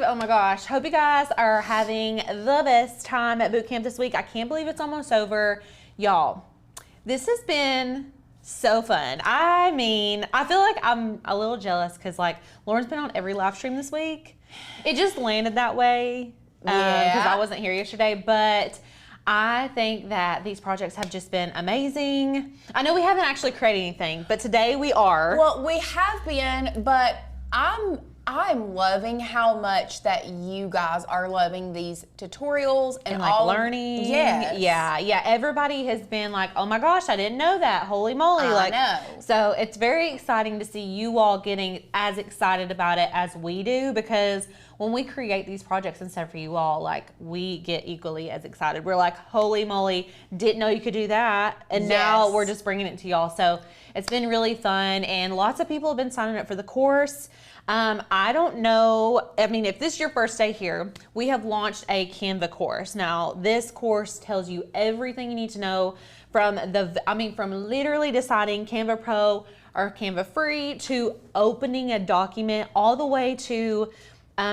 Oh my gosh. Hope you guys are having the best time at boot camp this week. I can't believe it's almost over. Y'all, this has been so fun. I mean, I feel like I'm a little jealous because like Lauren's been on every live stream this week. It just landed that way because I wasn't here yesterday, but I think that these projects have just been amazing. I know we haven't actually created anything, but today we are. Well, we have been, but I'm loving how much that you guys are loving these tutorials and like all learning. Yes. Yeah. Everybody has been like, oh my gosh, I didn't know that. Holy moly. I know. So it's very exciting to see you all getting as excited about it as we do, because when we create these projects and stuff for you all, like we get equally as excited. We're like, holy moly, didn't know you could do that. And now we're just bringing it to y'all. So it's been really fun, and lots of people have been signing up for the course. I don't know, I mean, if this is your first day here, we have launched a Canva course. Now, this course tells you everything you need to know from from literally deciding Canva Pro or Canva Free to opening a document all the way to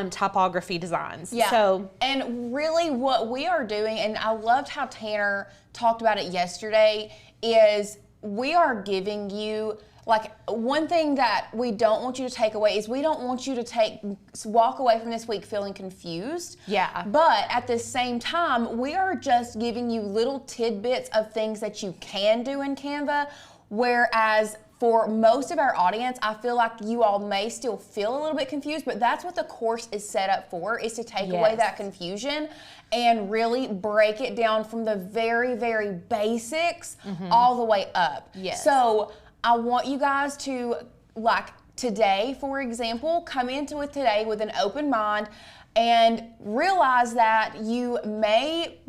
typography designs. Yeah. So, and really what we are doing, and I loved how Tanner talked about it yesterday, is we are giving you, like, one thing that we don't want you to take away is we don't want you to walk away from this week feeling confused. Yeah. But at the same time, we are just giving you little tidbits of things that you can do in Canva, whereas for most of our audience, I feel like you all may still feel a little bit confused, but that's what the course is set up for, is to take away that confusion and really break it down from the very, very basics all the way up. Yes. So I want you guys to, like today, for example, come into it today with an open mind and realize that you may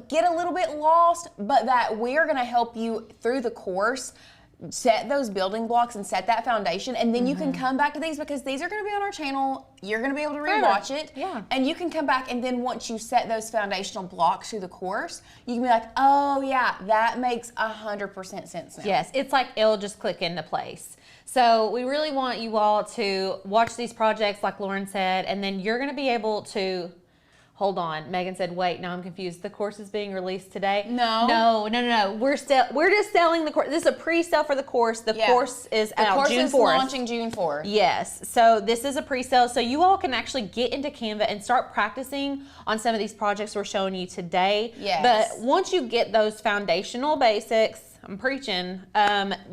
get a little bit lost, but that we are going to help you through the course set those building blocks and set that foundation, and then you can come back to these, because these are going to be on our channel. You're going to be able to rewatch it, and you can come back, and then once you set those foundational blocks through the course, you can be like, oh yeah, that makes 100% sense now. Yes, it's like it'll just click into place. So we really want you all to watch these projects like Lauren said, and then you're going to be able to, hold on, Megan said, wait, now I'm confused. The course is being released today? No. No. We're just selling the course. This is a pre-sale for the course. The course is out June 4th. The course is launching June 4th. Yes. So this is a pre-sale. So you all can actually get into Canva and start practicing on some of these projects we're showing you today. Yes. But once you get those foundational basics, I'm preaching,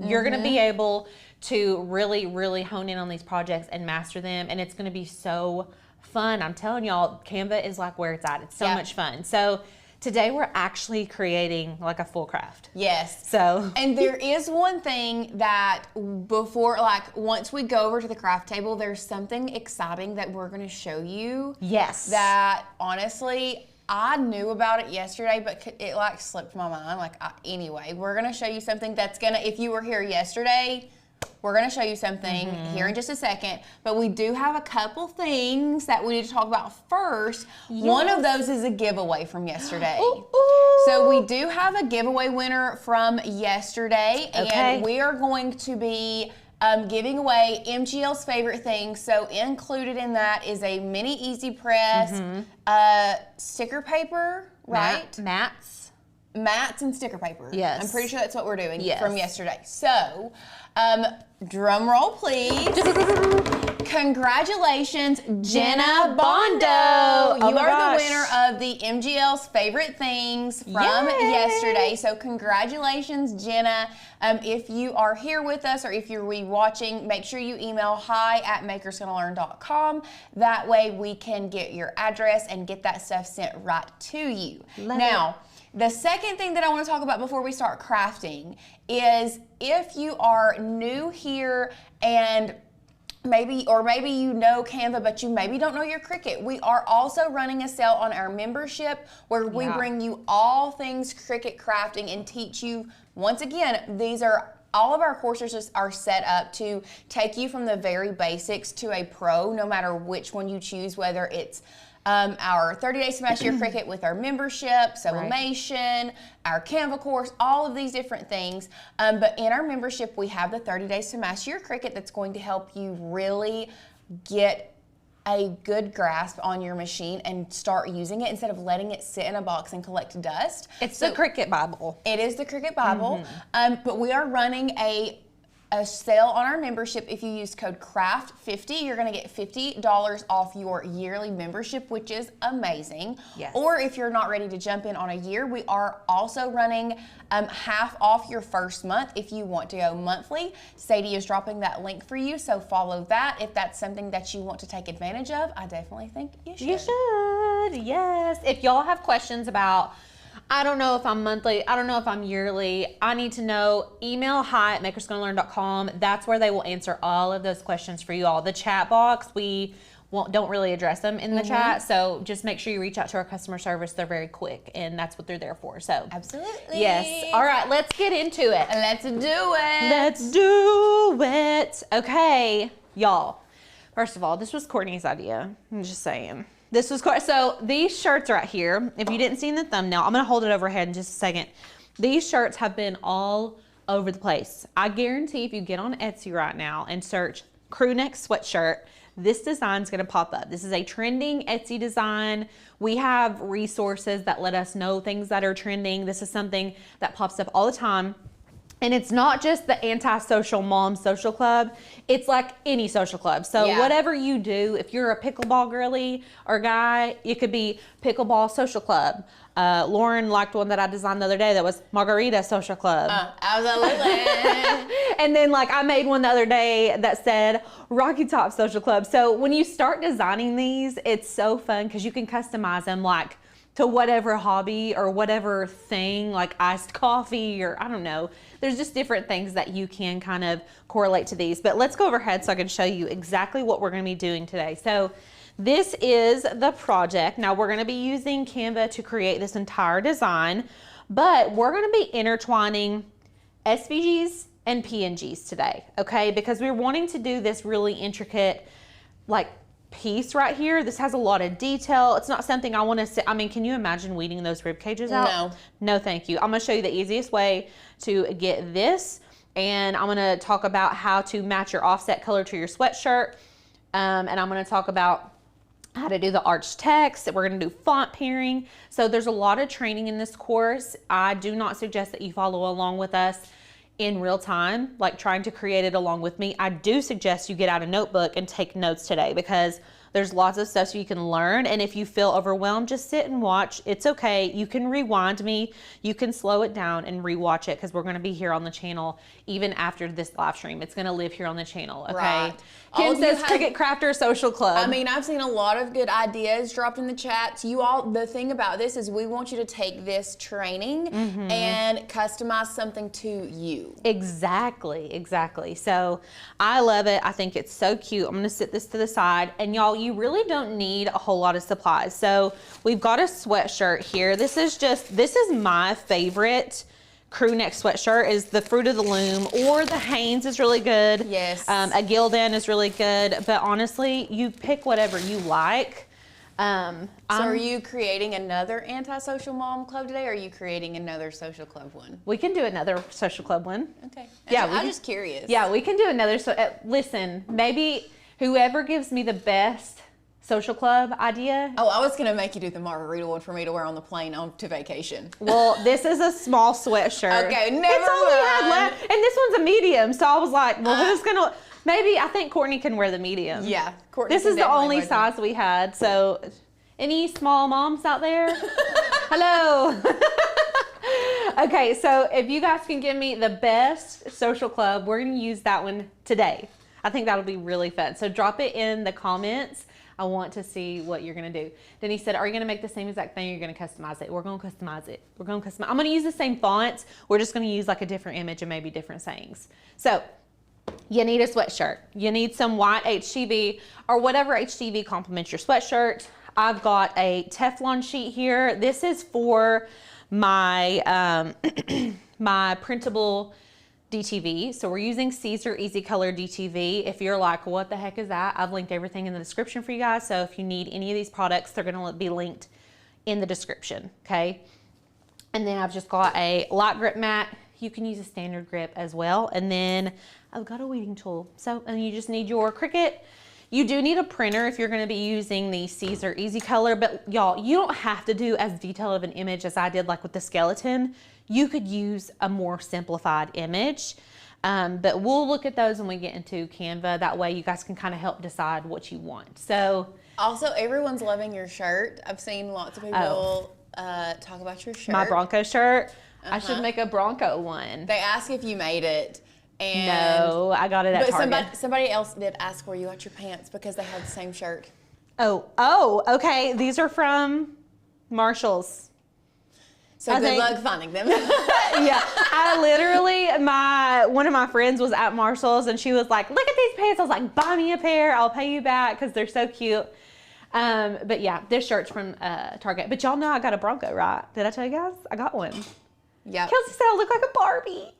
you're going to be able to really, really hone in on these projects and master them. And it's going to be so fun. I'm telling y'all, Canva is like where it's at. It's so much fun. So today we're actually creating like a full craft. Yes. So, and there is one thing that before, like once we go over to the craft table, there's something exciting that we're going to show you. Yes. That honestly, I knew about it yesterday, but it like slipped my mind. Anyway, we're going to show you something that's going to, if you were here yesterday, we're going to show you something here in just a second, but we do have a couple things that we need to talk about first. Yes. One of those is a giveaway from yesterday. Ooh. So we do have a giveaway winner from yesterday, and we are going to be giving away MGL's favorite things. So included in that is a mini Easy Press, sticker paper, right? Mats and sticker paper. Yes. I'm pretty sure that's what we're doing from yesterday. So, drum roll, please. Congratulations, Jenna Bondo. You are the winner of the MGL's favorite things from yesterday. So congratulations, Jenna. If you are here with us or if you're rewatching, make sure you email hi@makersgonnalearn.com. That way we can get your address and get that stuff sent right to you. Now, the second thing that I want to talk about before we start crafting is if you are new here and maybe you know Canva, but you maybe don't know your Cricut. We are also running a sale on our membership where we bring you all things Cricut crafting and teach you. Once again, all of our courses are set up to take you from the very basics to a pro, no matter which one you choose, whether it's our 30-day smash your Cricut with our membership, sublimation, our Canva course, all of these different things. But in our membership, we have the 30 days to master your Cricut that's going to help you really get a good grasp on your machine and start using it instead of letting it sit in a box and collect dust. It's the Cricut Bible. It is the Cricut Bible, but we are running a sale on our membership. If you use code CRAFT50, you're going to get $50 off your yearly membership, which is amazing. Yes. Or if you're not ready to jump in on a year, we are also running half off your first month if you want to go monthly. Sadie is dropping that link for you, so follow that. If that's something that you want to take advantage of, I definitely think you should. You should, yes. If y'all have questions about, I don't know if I'm monthly, I don't know if I'm yearly, I need to know, email hi@makersgonnalearn.com. That's where they will answer all of those questions for you all. The chat box, we don't really address them in the chat, so just make sure you reach out to our customer service. They're very quick, and that's what they're there for. So Absolutely. yes. All right, let's get into it. Let's do it. Let's do it. Okay, y'all. First of all, this was Courtney's idea. I'm just saying. This was so these shirts right here, if you didn't see in the thumbnail, I'm going to hold it overhead in just a second. These shirts have been all over the place. I guarantee if you get on Etsy right now and search crew neck sweatshirt, this design's going to pop up. This is a trending Etsy design. We have resources that let us know things that are trending. This is something that pops up all the time. And it's not just the anti-social mom social club. It's like any social club. So whatever you do, if you're a pickleball girly or guy, it could be pickleball social club. Lauren liked one that I designed the other day that was Margarita Social Club. Absolutely. And then like I made one the other day that said Rocky Top Social Club. So when you start designing these, it's so fun because you can customize them like to whatever hobby or whatever thing, like iced coffee or I don't know. There's just different things that you can kind of correlate to these. But let's go overhead so I can show you exactly what we're going to be doing today. So this is the project. Now we're going to be using Canva to create this entire design, but we're going to be intertwining SVGs and PNGs today, okay? Because we're wanting to do this really intricate, like, piece right here. This has a lot of detail. It's not something I want to sit. I mean, can you imagine weeding those rib cages out? No, thank you. I'm going to show you the easiest way to get this, and I'm going to talk about how to match your offset color to your sweatshirt, and I'm going to talk about how to do the arch text. We're going to do font pairing. So there's a lot of training in this course. I do not suggest that you follow along with us in real time, like trying to create it along with me. I do suggest you get out a notebook and take notes today because there's lots of stuff so you can learn. And if you feel overwhelmed, just sit and watch. It's okay. You can rewind me. You can slow it down and rewatch it because we're going to be here on the channel even after this live stream. It's going to live here on the channel, okay? Right. Kim says Cricut Crafter Social Club. I mean, I've seen a lot of good ideas dropped in the chats. You all, the thing about this is we want you to take this training and customize something to you. Exactly, exactly. So I love it. I think it's so cute. I'm going to sit this to the side. And y'all, you really don't need a whole lot of supplies. So we've got a sweatshirt here. This is my favorite crew neck sweatshirt is the Fruit of the Loom, or the Hanes is really good. Yes. A Gildan is really good. But honestly, you pick whatever you like. So are you creating another anti-social mom club today, or are you creating another social club one? We can do another social club one. Okay. Yeah, I'm just curious. Yeah, we can do another. So listen, maybe whoever gives me the best social club idea. Oh, I was going to make you do the margarita one for me to wear on the plane on to vacation. Well, this is a small sweatshirt. Okay, never It's all we had mind. left. And this one's a medium. So I was like, well, who's going to, maybe I think Courtney can wear the medium. Yeah. Courtney This can is the definitely only wear them. size we had. So any small moms out there? Hello. Okay, so if you guys can give me the best social club, we're going to use that one today. I think that'll be really fun. So drop it in the comments. I want to see what you're going to do. Then he said, are you going to make the same exact thing? Or you're going to customize it? We're going to customize it. We're going to customize. I'm going to use the same fonts. We're just going to use like a different image and maybe different sayings. So you need a sweatshirt. You need some white HTV or whatever HTV complements your sweatshirt. I've got a Teflon sheet here. This is for my, my printable DTV. So we're using Caesar Easy Color DTV. If you're like, what the heck is that? I've linked everything in the description for you guys. So if you need any of these products, they're going to be linked in the description. Okay. And then I've just got a light grip mat. You can use a standard grip as well. And then I've got a weeding tool. So, and you just need your Cricut. You do need a printer if you're going to be using the Caesar Easy Color, but y'all, you don't have to do as detailed of an image as I did like with the skeleton. You could use a more simplified image, but we'll look at those when we get into Canva. That way you guys can kind of help decide what you want. So also, everyone's loving your shirt. I've seen lots of people talk about your shirt. My Bronco shirt. I should make a Bronco one. They ask if you made it. And no, I got it at Target. But somebody else did ask where you got your pants because they had the same shirt. Oh, okay. These are from Marshall's. So good luck finding them. Yeah, I literally, one of my friends was at Marshall's and she was like, look at these pants. I was like, buy me a pair. I'll pay you back because they're so cute. But yeah, this shirt's from Target. But y'all know I got a Bronco, right? Did I tell you guys? I got one. Yeah. Kelsey said I look like a Barbie.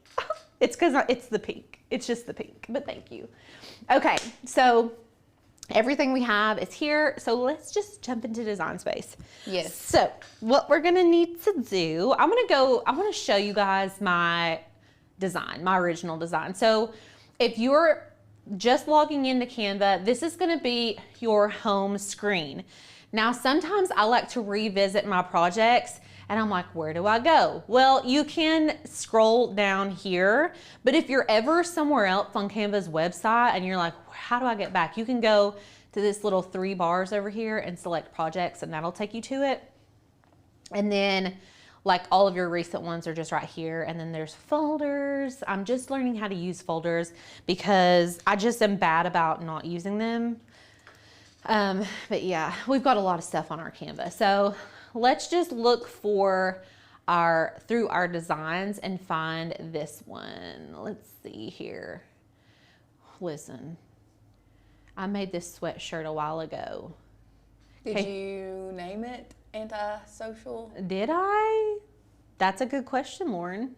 It's because it's the pink. It's just the pink, but thank you. Okay, so everything we have is here. So let's just jump into design space. Yes. So what we're gonna need to do, I wanna show you guys my design, my original design. So if you're just logging into Canva, this is gonna be your home screen. Now, sometimes I like to revisit my projects and I'm like, where do I go? Well, you can scroll down here, but if you're ever somewhere else on Canva's website and you're like, how do I get back? You can go to this little 3 bars over here and select projects and that'll take you to it. And then like all of your recent ones are just right here. And then there's folders. I'm just learning how to use folders because I just am bad about not using them. But yeah, we've got a lot of stuff on our Canva. So let's just look for through our designs and find this one. Let's see here. Listen, I made this sweatshirt a while ago. Did you name it Antisocial? Did I? That's a good question, Lauren.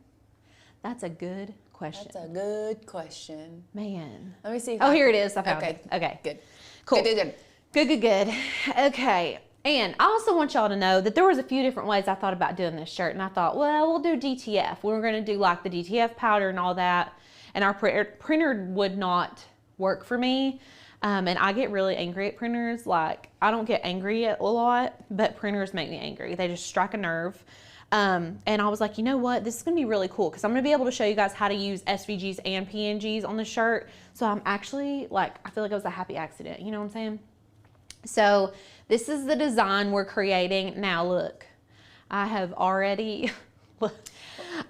That's a good question. That's a good question. Man. Let me see. Here it is. I found it. Okay. Good. Cool. Good. Good. Okay. And I also want y'all to know that there was a few different ways I thought about doing this shirt. And I thought, well, we'll do DTF. We were going to do like the DTF powder and all that. And our printer would not work for me. And I get really angry at printers. Like, I don't get angry at a lot, but printers make me angry. They just strike a nerve. And I was like, you know what? This is going to be really cool because I'm going to be able to show you guys how to use SVGs and PNGs on the shirt. So I'm actually like, I feel like it was a happy accident. You know what I'm saying? So this is the design we're creating. Now look, I have already,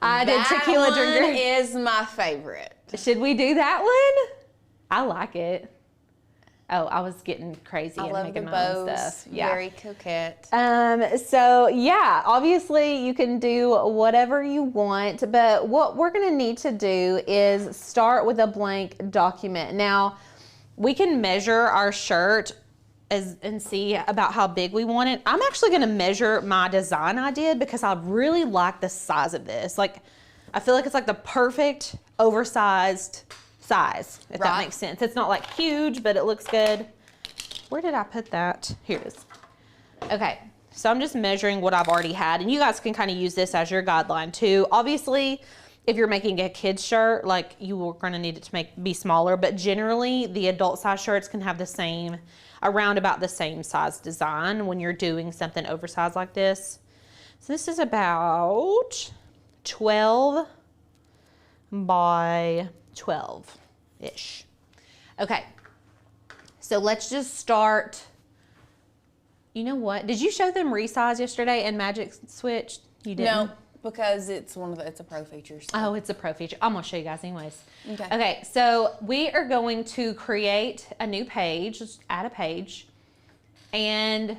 I did tequila drinker. That is my favorite. Should we do that one? I like it. Oh, I was getting crazy and making my own stuff. Yeah. Very coquette. So yeah, obviously you can do whatever you want, but what we're gonna need to do is start with a blank document. Now, we can measure our shirt and see about how big we want it. I'm actually gonna measure my design I did because I really like the size of this. Like, I feel like it's like the perfect oversized size, if that makes sense. It's not like huge, but it looks good. Where did I put that? Here it is. Okay, so I'm just measuring what I've already had, and you guys can kind of use this as your guideline too. Obviously, if you're making a kid's shirt, like, you are gonna need it to be smaller, but generally the adult size shirts can have the same, around about the same size design when you're doing something oversized like this. So this is about 12 by 12-ish. Okay, so let's just start. You know what? Did you show them resize yesterday and Magic Switch? You didn't? No, because it's a pro feature. So. Oh, it's a pro feature. I'm gonna show you guys anyways. Okay. Okay, so we are going to create a new page. Just add a page, and.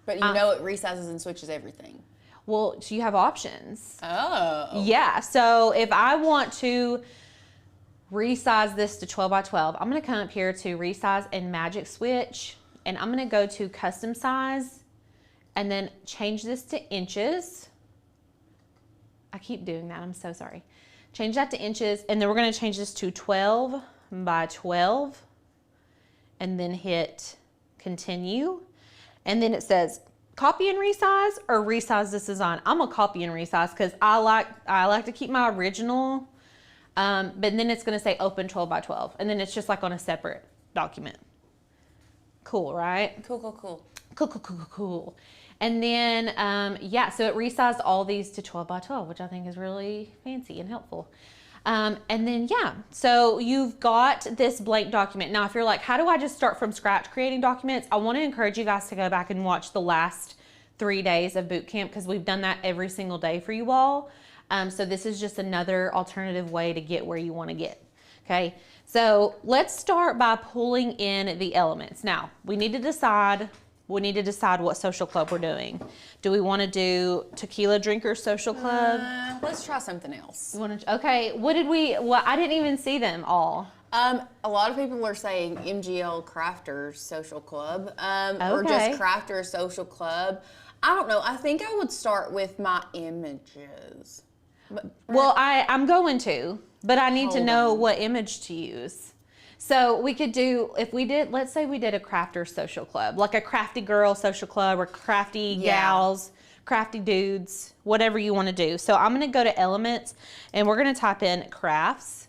But you know it resizes and switches everything. Well, so you have options. Oh. Yeah. So if I want to resize this to 12 by 12, I'm gonna come up here to resize and Magic Switch, and I'm gonna go to custom size and then change this to inches. I keep doing that, I'm so sorry. Change that to inches, and then we're gonna change this to 12 by 12 and then hit continue. And then it says copy and resize or resize this design. I'm gonna copy and resize because I like to keep my original. But then it's gonna say open 12 by 12, and then it's just like on a separate document. Cool, right? Cool, cool, cool. Cool, cool, cool, cool, cool. And then, yeah, so it resized all these to 12 by 12, which I think is really fancy and helpful. And then, yeah, so you've got this blank document. Now, if you're like, how do I just start from scratch creating documents? I want to encourage you guys to go back and watch the last 3 days of boot camp, because we've done that every single day for you all. So this is just another alternative way to get where you want to get. Okay, so let's start by pulling in the elements. Now, we need to decide what social club we're doing. Do we want to do tequila drinkers social club? Let's try something else. Okay, well, I didn't even see them all. A lot of people are saying MGL Crafters Social Club, or Okay. just Crafters Social Club. I don't know. I think I would start with my images. Well, I'm going to, but I need to Hold know on. what image to use. So we could do, let's say we did a crafter social club, like a crafty girl social club or crafty gals, crafty dudes, whatever you want to do. So I'm going to go to elements and we're going to type in crafts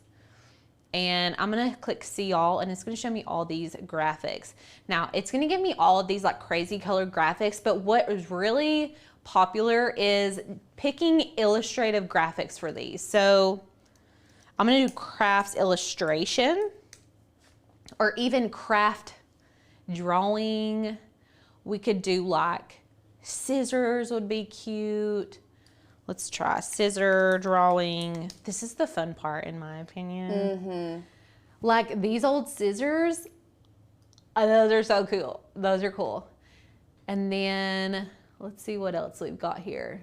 and I'm going to click see all, and it's going to show me all these graphics. Now it's going to give me all of these like crazy colored graphics, but what is really popular is picking illustrative graphics for these. So I'm going to do crafts illustration, or even craft drawing. We could do like scissors would be cute. Let's try scissor drawing. This is the fun part in my opinion. Mm-hmm. Like these old scissors, those are so cool. Those are cool. And then let's see what else we've got here.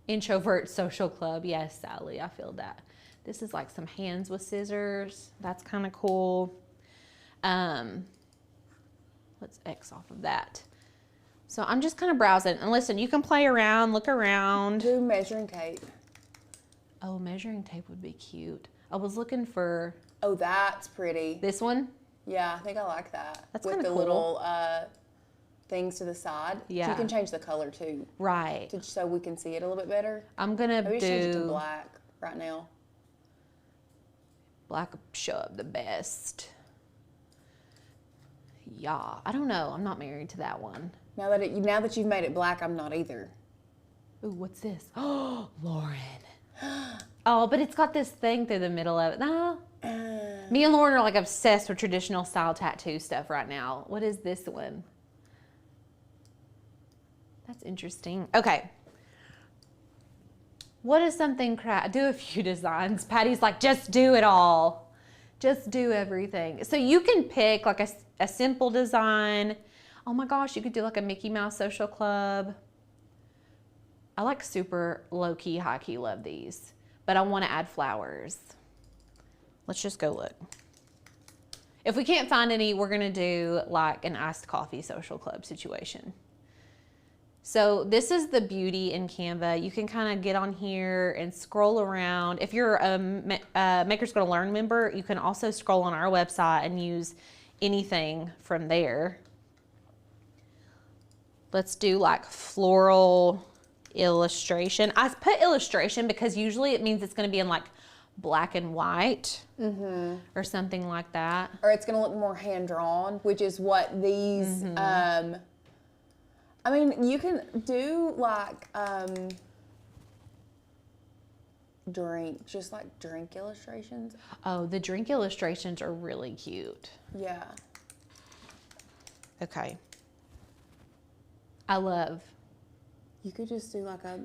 Introvert social club. Yes, Sally, I feel that. This is like some hands with scissors. That's kind of cool. Let's X off of that. So I'm just kind of browsing. And listen, you can play around, look around. Do measuring tape. Oh, measuring tape would be cute. I was looking for Oh, that's pretty. this one. Yeah, I think I like that. That's with kinda the cool. little things to the side. Yeah. You can change the color too, Right. so we can see it a little bit better. I'm gonna Maybe change it to do black right now. black show up the best. Yeah, I don't know. I'm not married to that one. Now that you've made it black, I'm not either. Ooh, what's this? Oh, Lauren. Oh, but it's got this thing through the middle of it. No. Me and Lauren are like obsessed with traditional style tattoo stuff right now. What is this one? That's interesting. Okay. What is something do a few designs. Patty's like, just do it all. Just do everything. So you can pick like a simple design. Oh my gosh, you could do like a Mickey Mouse social club. I like super low-key, high-key love these, but I want to add flowers. Let's just go look. If we can't find any, we're going to do like an iced coffee social club situation. So this is the beauty in Canva. You can kind of get on here and scroll around. If you're a Maker's Gonna Learn member, you can also scroll on our website and use anything from there. Let's do like floral illustration. I put illustration because usually it means it's going to be in like black and white or something like that. Or it's gonna look more hand-drawn, which is what these, I mean, you can do like, drink illustrations. Oh, the drink illustrations are really cute. Yeah. Okay. I love You could just do like a,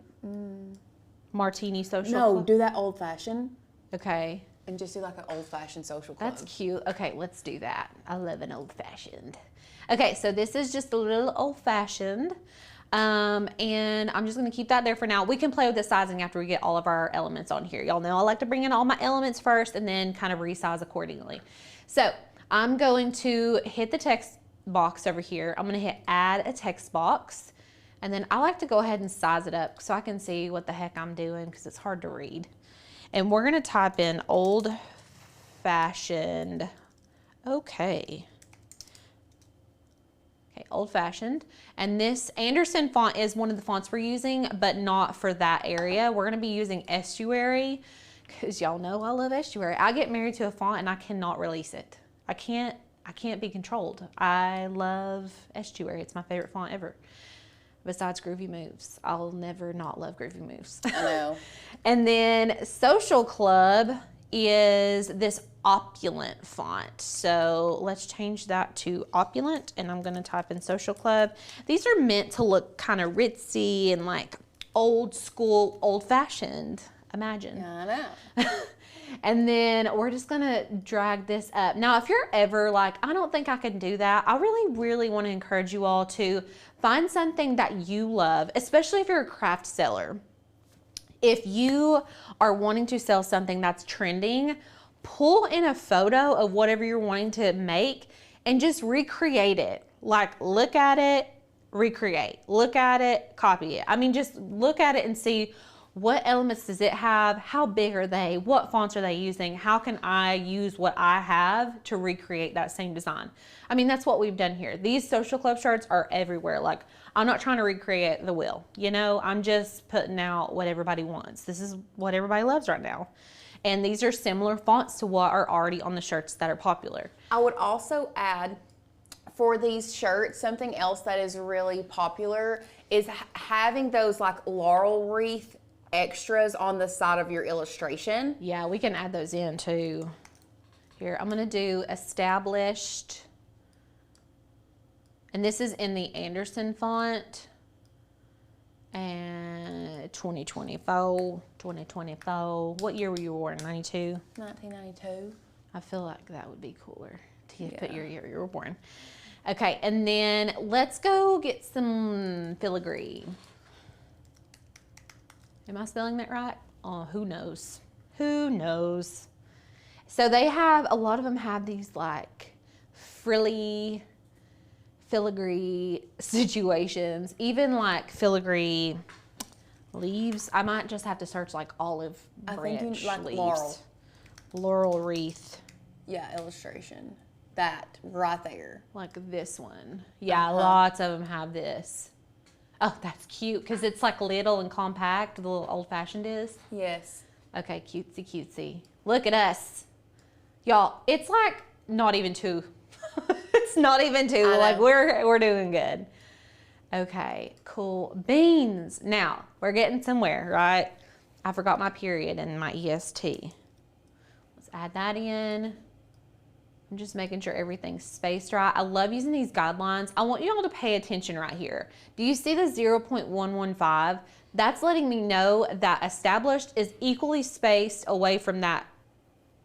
martini social no, club. do that old-fashioned Okay. and just do like an old-fashioned social club. That's cute. Okay, let's do that. I love an old-fashioned. Okay, so this is just a little old-fashioned. And I'm just going to keep that there for now. We can play with the sizing after we get all of our elements on here. Y'all know I like to bring in all my elements first and then kind of resize accordingly. So I'm going to hit the text box over here. I'm going to hit add a text box. And then I like to go ahead and size it up so I can see what the heck I'm doing because it's hard to read. And we're going to type in old-fashioned. Okay, old-fashioned. And this Anderson font is one of the fonts we're using, but not for that area. We're going to be using Estuary because y'all know I love Estuary. I get married to a font and I cannot release it. I can't be controlled. I love Estuary. It's my favorite font ever. Besides Groovy Moves. I'll never not love Groovy Moves. I know. And then Social Club is this opulent font. So let's change that to opulent, and I'm gonna type in Social Club. These are meant to look kind of ritzy and like old school, old fashioned. Imagine. I know. And then we're just gonna drag this up. Now, if you're ever like, I don't think I can do that, I really, really wanna encourage you all to find something that you love, especially if you're a craft seller. If you are wanting to sell something that's trending, pull in a photo of whatever you're wanting to make and just recreate it. Like, look at it, recreate. Look at it, copy it. I mean, just look at it and see what elements does it have? How big are they? What fonts are they using? How can I use what I have to recreate that same design? I mean, that's what we've done here. These Social Club shirts are everywhere. Like, I'm not trying to recreate the wheel, you know? I'm just putting out what everybody wants. This is what everybody loves right now. And these are similar fonts to what are already on the shirts that are popular. I would also add, for these shirts, something else that is really popular is having those like laurel wreath extras on the side of your illustration. Yeah, we can add those in too. Here, I'm gonna do established. And this is in the Anderson font. And 2024. What year were you born? 92? 1992. I feel like that would be cooler to put your year you were born. Okay, and then let's go get some filigree. Am I spelling that right? Oh, who knows? Who knows? So they have, a lot of them have these like frilly filigree situations, even like filigree leaves. I might just have to search like olive branch like leaves. Laurel wreath. Yeah, illustration. That right there. Like this one. Yeah, lots of them have this. Oh, that's cute because it's like little and compact, the little old fashioned is. Yes. Okay, cutesy cutesy. Look at us. Y'all, it's like not even two. It's not even two. Like we're doing good. Okay, cool. Beans. Now, we're getting somewhere, right? I forgot my period and my EST. Let's add that in. I'm just making sure everything's spaced right. I love using these guidelines. I want you all to pay attention right here. Do you see the 0.115? That's letting me know that established is equally spaced away from that.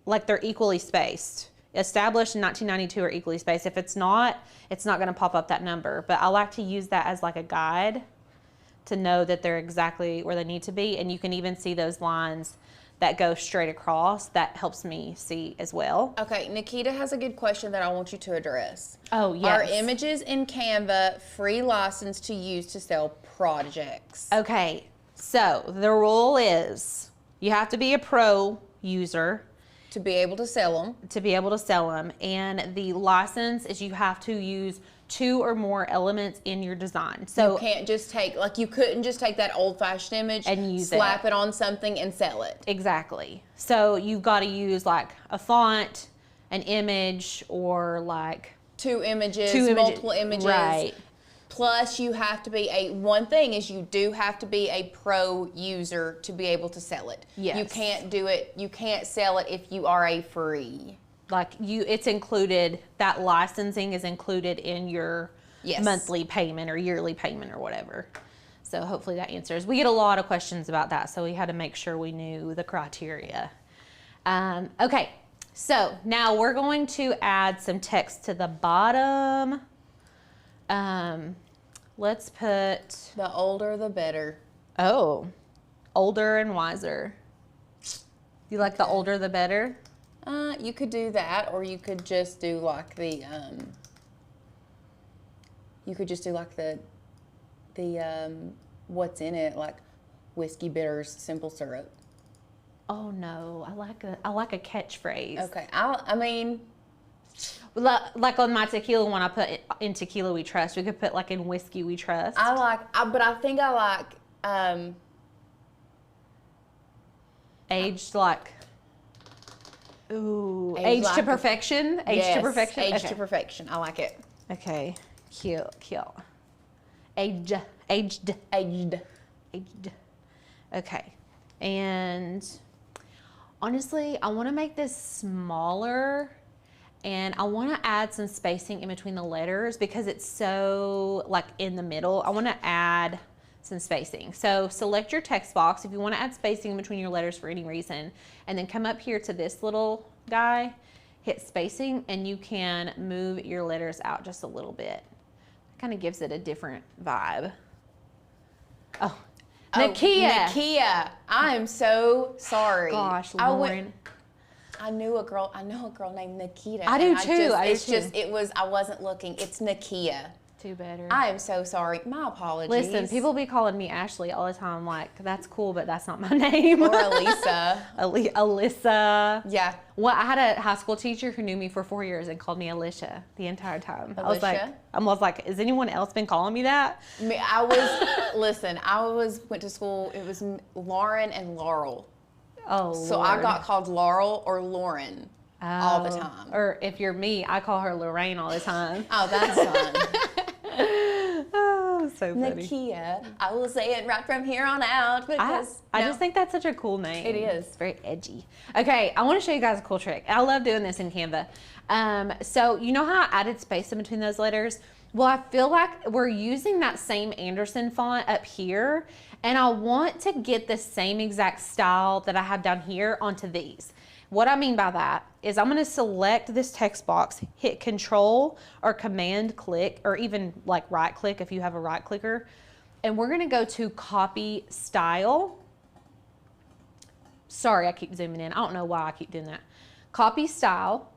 Like they're equally spaced. Established and 1992 are equally spaced. If it's not gonna pop up that number. But I like to use that as like a guide to know that they're exactly where they need to be. And you can even see those lines that go straight across. That helps me see as well. Okay, Nikita has a good question that I want you to address. Oh, yes. Are images in Canva free license to use to sell projects? Okay, so the rule is you have to be a pro user To be able to sell them. to be able to sell them. And the license is you have to use 2 or more elements in your design. So You can't just take, like you couldn't just take that old-fashioned image and use slap it on something and sell it. Exactly. So you've got to use like a font, an image, or like Two images, two multiple images. Right. Plus you have to be one thing is you do have to be a pro user to be able to sell it. Yes. You can't do it, you can't sell it if you are a free. Like it's included, that licensing is included in your Yes. monthly payment or yearly payment or whatever. So hopefully that answers. We get a lot of questions about that, so we had to make sure we knew the criteria. Okay, so now we're going to add some text to the bottom. Let's put, The older the better. older and wiser. You like the older the better? You could do that, or you could just do like the what's in it, like whiskey bitters, simple syrup. Oh no, I like a catchphrase. Okay, I mean, Like on my tequila one, I put in tequila we trust. We could put like in whiskey we trust. but I think I like Aged like Ooh, age to perfection. Age to perfection. Age to perfection. I like it. Okay, cute. Aged. Okay, and honestly, I want to make this smaller, and I want to add some spacing in between the letters because it's so like in the middle. I want to add some spacing. So select your text box if you want to add spacing in between your letters for any reason, and then come up here to this little guy, hit spacing, and you can move your letters out just a little bit. Kind of gives it a different vibe. Oh, Nakia. I am so sorry. Gosh, Lauren. I know a girl named Nikita. I do too. I wasn't looking. It's Nakia. Do better. I am so sorry. My apologies. Listen, people be calling me Ashley all the time. Like, that's cool, but that's not my name. Or Elisa. Alyssa. Yeah. Well, I had a high school teacher who knew me for 4 years and called me Alicia the entire time. Alicia? I was like, has anyone else been calling me that? I went to school. It was Lauren and Laurel. Oh, so Lord. I got called Laurel or Lauren all the time. Or if you're me, I call her Lorraine all the time. Oh, that's fun. Oh, so funny. Nakia. I will say it right from here on out because I just think that's such a cool name. It is. It's very edgy. Okay, I want to show you guys a cool trick. I love doing this in Canva. So you know how I added space in between those letters? Well, I feel like we're using that same Anderson font up here, and I want to get the same exact style that I have down here onto these. What I mean by that is I'm going to select this text box, hit Control or Command click, or even like right click if you have a right clicker, and we're going to go to Copy Style. Sorry, I keep zooming in. I don't know why I keep doing that. Copy Style,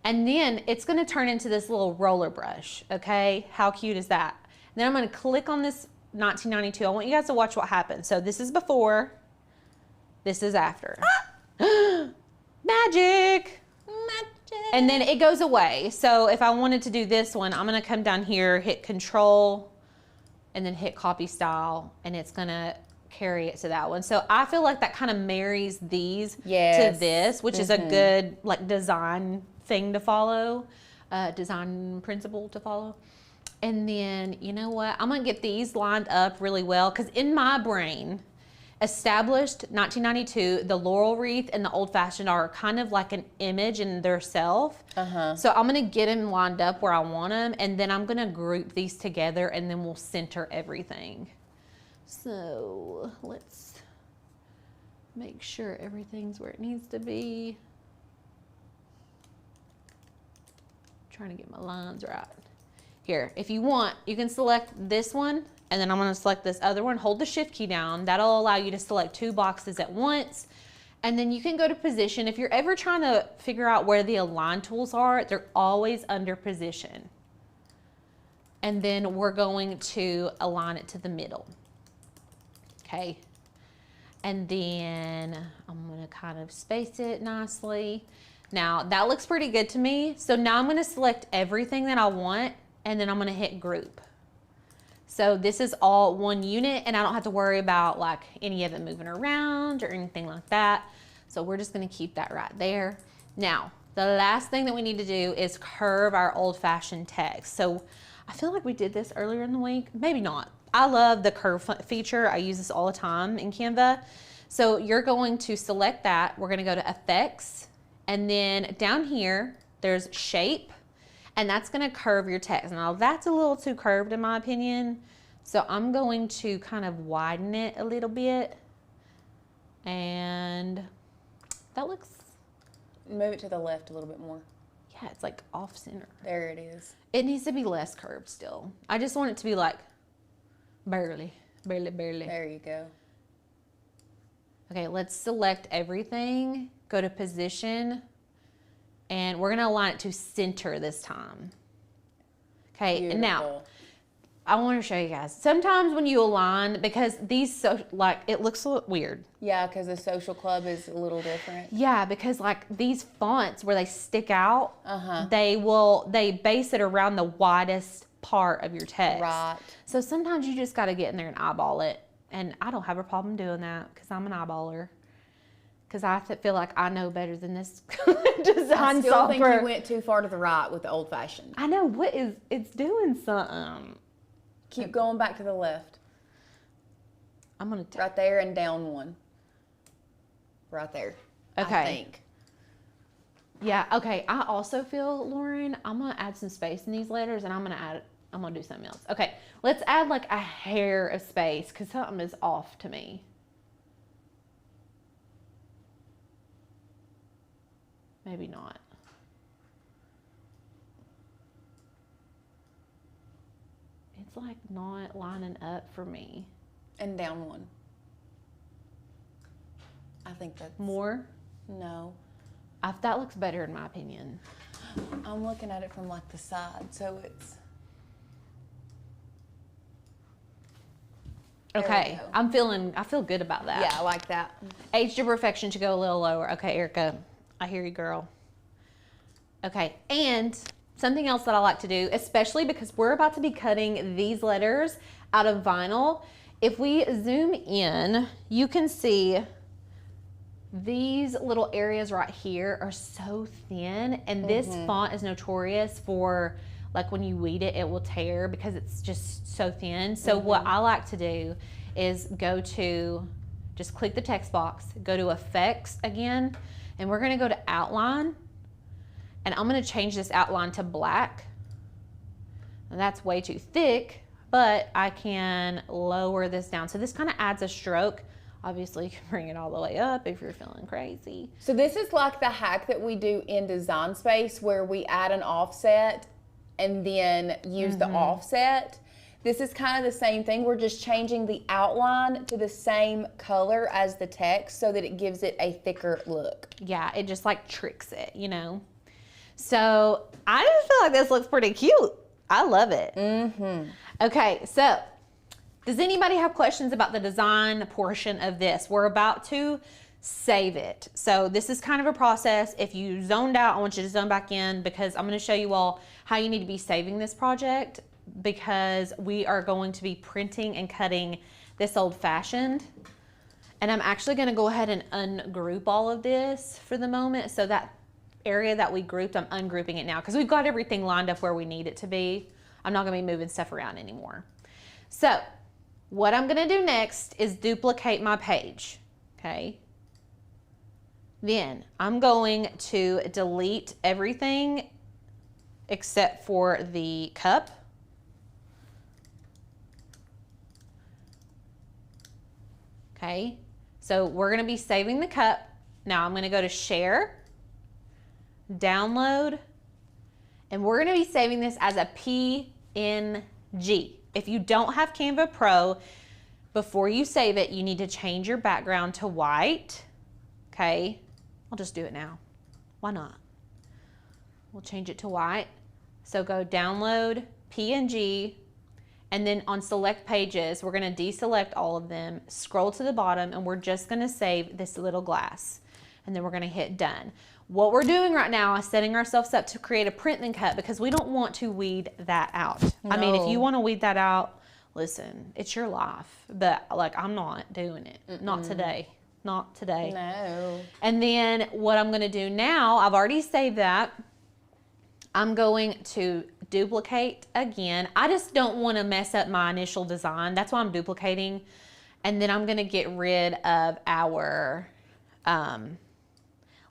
and then it's going to turn into this little roller brush. Okay, how cute is that? And then I'm going to click on this 1992. I want you guys to watch what happens. So this is before, this is after. Magic. And then it goes away. So if I wanted to do this one, I'm going to come down here, hit Control, and then hit Copy Style, and it's going to carry it to that one. So I feel like that kind of marries these to this, which is a good like design thing to follow, design principle to follow. And then, you know what? I'm going to get these lined up really well because in my brain, established 1992, the laurel wreath and the old fashioned are kind of like an image in their self. So I'm going to get them lined up where I want them, and then I'm going to group these together, and then we'll center everything. So let's make sure everything's where it needs to be. Trying to get my lines right. Here, if you want, you can select this one, and then I'm going to select this other one. Hold the Shift key down. That'll allow you to select 2 boxes at once. And then you can go to position. If you're ever trying to figure out where the align tools are, they're always under position. And then we're going to align it to the middle. Okay. And then I'm going to kind of space it nicely. Now that looks pretty good to me. So now I'm going to select everything that I want, and then I'm going to hit group. So this is all one unit, and I don't have to worry about like any of it moving around or anything like that. So we're just going to keep that right there. Now, the last thing that we need to do is curve our old-fashioned text. So I feel like we did this earlier in the week. Maybe not. I love the curve feature. I use this all the time in Canva. So you're going to select that. We're going to go to Effects, and then down here, there's Shape. And that's going to curve your text. Now that's a little too curved in my opinion. So I'm going to kind of widen it a little bit. And that looks... Move it to the left a little bit more. Yeah, it's like off center. There it is. It needs to be less curved still. I just want it to be like barely. There you go. Okay, let's select everything. Go to position. And we're going to align it to center this time. Okay, Beautiful. And now I want to show you guys. Sometimes when you align, because these, it looks a little weird. Yeah, because the social club is a little different. Yeah, because like these fonts where they stick out, they base it around the widest part of your text. Right. So sometimes you just got to get in there and eyeball it. And I don't have a problem doing that because I'm an eyeballer. because I feel like I know better than this design I still software. think you went too far to the right with the old fashioned. I know, it's doing something. Keep going back to the left. I'm gonna Right there and down one. Right there. Okay. I think. Yeah, okay. I also feel, Lauren, I'm gonna add some space in these letters, and I'm gonna do something else. Okay, let's add like a hair of space because something is off to me. Maybe not. It's like not lining up for me. And down one. I think that's More? no. That looks better in my opinion. I'm looking at it from like the side, so it's There we Okay, go. I feel good about that. Yeah, I like that. Age to perfection should go a little lower. Okay, Erica, I hear you, girl. Okay, and something else that I like to do, especially because we're about to be cutting these letters out of vinyl. If we zoom in, you can see these little areas right here are so thin, and this font is notorious for, like, when you weed it, it will tear because it's just so thin. So what I like to do is just click the text box, go to effects again, and we're gonna go to outline, and I'm gonna change this outline to black. And that's way too thick, but I can lower this down. So this kind of adds a stroke. Obviously, you can bring it all the way up if you're feeling crazy. So this is like the hack that we do in Design Space where we add an offset and then use the offset. This is kind of the same thing. We're just changing the outline to the same color as the text so that it gives it a thicker look. Yeah, it just like tricks it, you know? So I just feel like this looks pretty cute. I love it. Okay, so does anybody have questions about the design portion of this? We're about to save it. So this is kind of a process. If you zoned out, I want you to zone back in because I'm going to show you all how you need to be saving this project because we are going to be printing and cutting this old fashioned. And I'm actually going to go ahead and ungroup all of this for the moment. So that area that we grouped, I'm ungrouping it now because we've got everything lined up where we need it to be. I'm not going to be moving stuff around anymore. So what I'm going to do next is duplicate my page, okay? Then I'm going to delete everything except for the cup. Okay, so we're going to be saving the cup. Now I'm going to go to share, download, and we're going to be saving this as a PNG. If you don't have Canva Pro, before you save it, you need to change your background to white. Okay, I'll just do it now. Why not? We'll change it to white. So go download PNG, and then on select pages, we're gonna deselect all of them, scroll to the bottom, and we're just gonna save this little glass. And then we're gonna hit done. What we're doing right now is setting ourselves up to create a print and cut because we don't want to weed that out. No. I mean, if you want to weed that out, listen, it's your life. But like, I'm not doing it. Not today. Not today. No. And then what I'm going to do now, I've already saved that. I'm going to duplicate again. I just don't want to mess up my initial design. That's why I'm duplicating. And then I'm going to get rid of our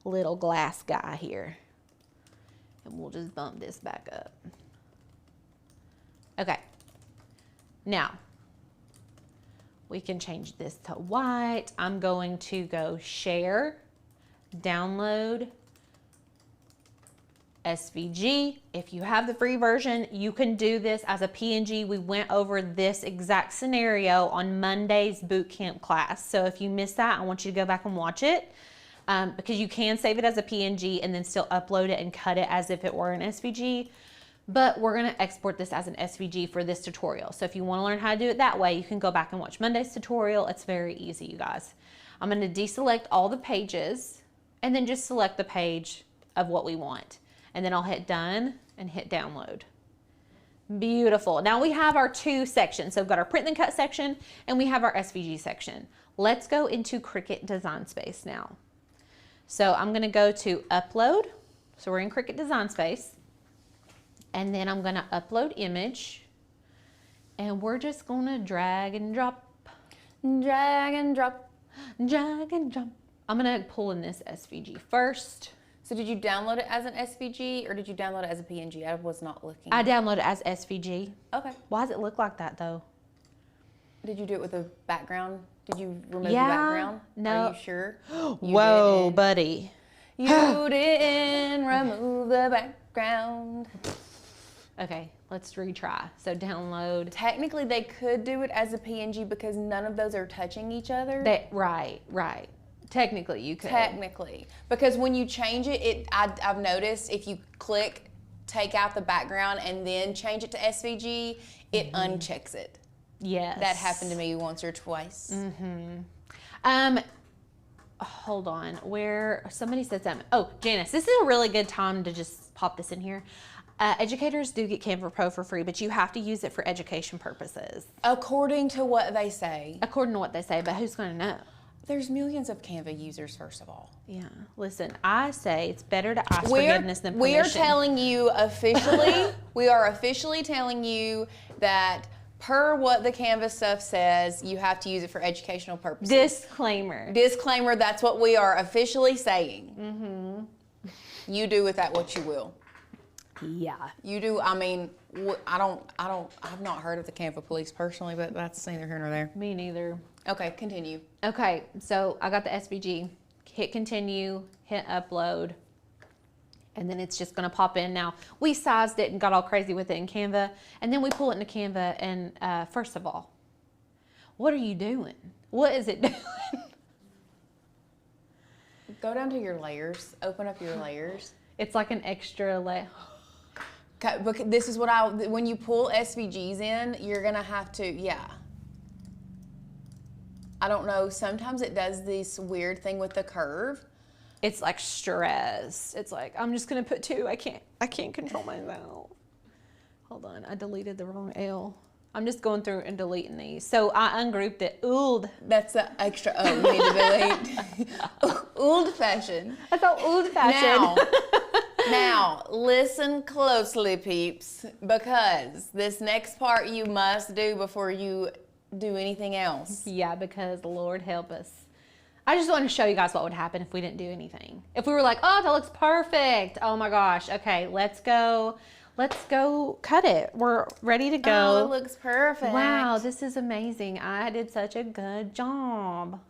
little glass guy here. And we'll just bump this back up. Okay. Now, we can change this to white. I'm going to go share, download, SVG. If you have the free version, you can do this as a PNG. We went over this exact scenario on Monday's bootcamp class. So if you missed that, I want you to go back and watch it. Because you can save it as a PNG and then still upload it and cut it as if it were an SVG. But we're going to export this as an SVG for this tutorial. So if you want to learn how to do it that way, you can go back and watch Monday's tutorial. It's very easy, you guys. I'm going to deselect all the pages and then just select the page of what we want. And then I'll hit done and hit download. Beautiful. Now we have our two sections. So we've got our print and cut section and we have our SVG section. Let's go into Cricut Design Space now. So I'm gonna go to upload. So we're in Cricut Design Space. And then I'm gonna upload image. And we're just gonna drag and drop. Drag and drop. Drag and drop. I'm gonna pull in this SVG first. So did you download it as an SVG or did you download it as a PNG? I was not looking. I downloaded it as SVG. Okay. Why does it look like that though? Did you do it with a background? Did you remove the background? No. Are you sure? Whoa, didn't. buddy. You didn't remove the background. Okay, let's retry. So download. Technically, they could do it as a PNG because none of those are touching each other. Right. Technically, you could. Technically. Because when you change it, I've noticed if you click take out the background and then change it to SVG, it unchecks it. Yes. That happened to me once or twice. Hold on. Where somebody said something. Oh, Janice, this is a really good time to just pop this in here. Educators do get Canva Pro for free, but you have to use it for education purposes. According to what they say. According to what they say, but who's going to know? There's millions of Canva users, first of all. Yeah. Listen, I say it's better to ask forgiveness than permission. We are telling you officially, we are officially telling you that per what the Canva stuff says, you have to use it for educational purposes. Disclaimer. Disclaimer, that's what we are officially saying. You do with that what you will. Yeah. You do, I mean, I've not heard of the Canva police personally, but that's neither here nor there. Me neither. Okay, continue. Okay, so I got the SVG. Hit continue, hit upload, and then it's just gonna pop in. Now, we sized it and got all crazy with it in Canva, and then we pull it into Canva, and first of all, what are you doing? What is it doing? Go down to your layers, open up your layers. It's like an extra layer. Okay, this is what when you pull SVGs in, you're gonna have to, I don't know, sometimes it does this weird thing with the curve. It's like stress. It's like, I'm just gonna put 2. I can't control myself. Hold on, I deleted the wrong L. I'm just going through and deleting these. So I ungrouped it. Old. That's the extra O you need to delete. Old fashioned. I thought old fashioned. Now, listen closely, peeps, because this next part you must do before you do anything else. Yeah, because Lord help us. I just wanted to show you guys what would happen if we didn't do anything. If we were like, oh, that looks perfect. Oh my gosh. Okay, let's go cut it. We're ready to go. Oh, it looks perfect. Wow, this is amazing. I did such a good job.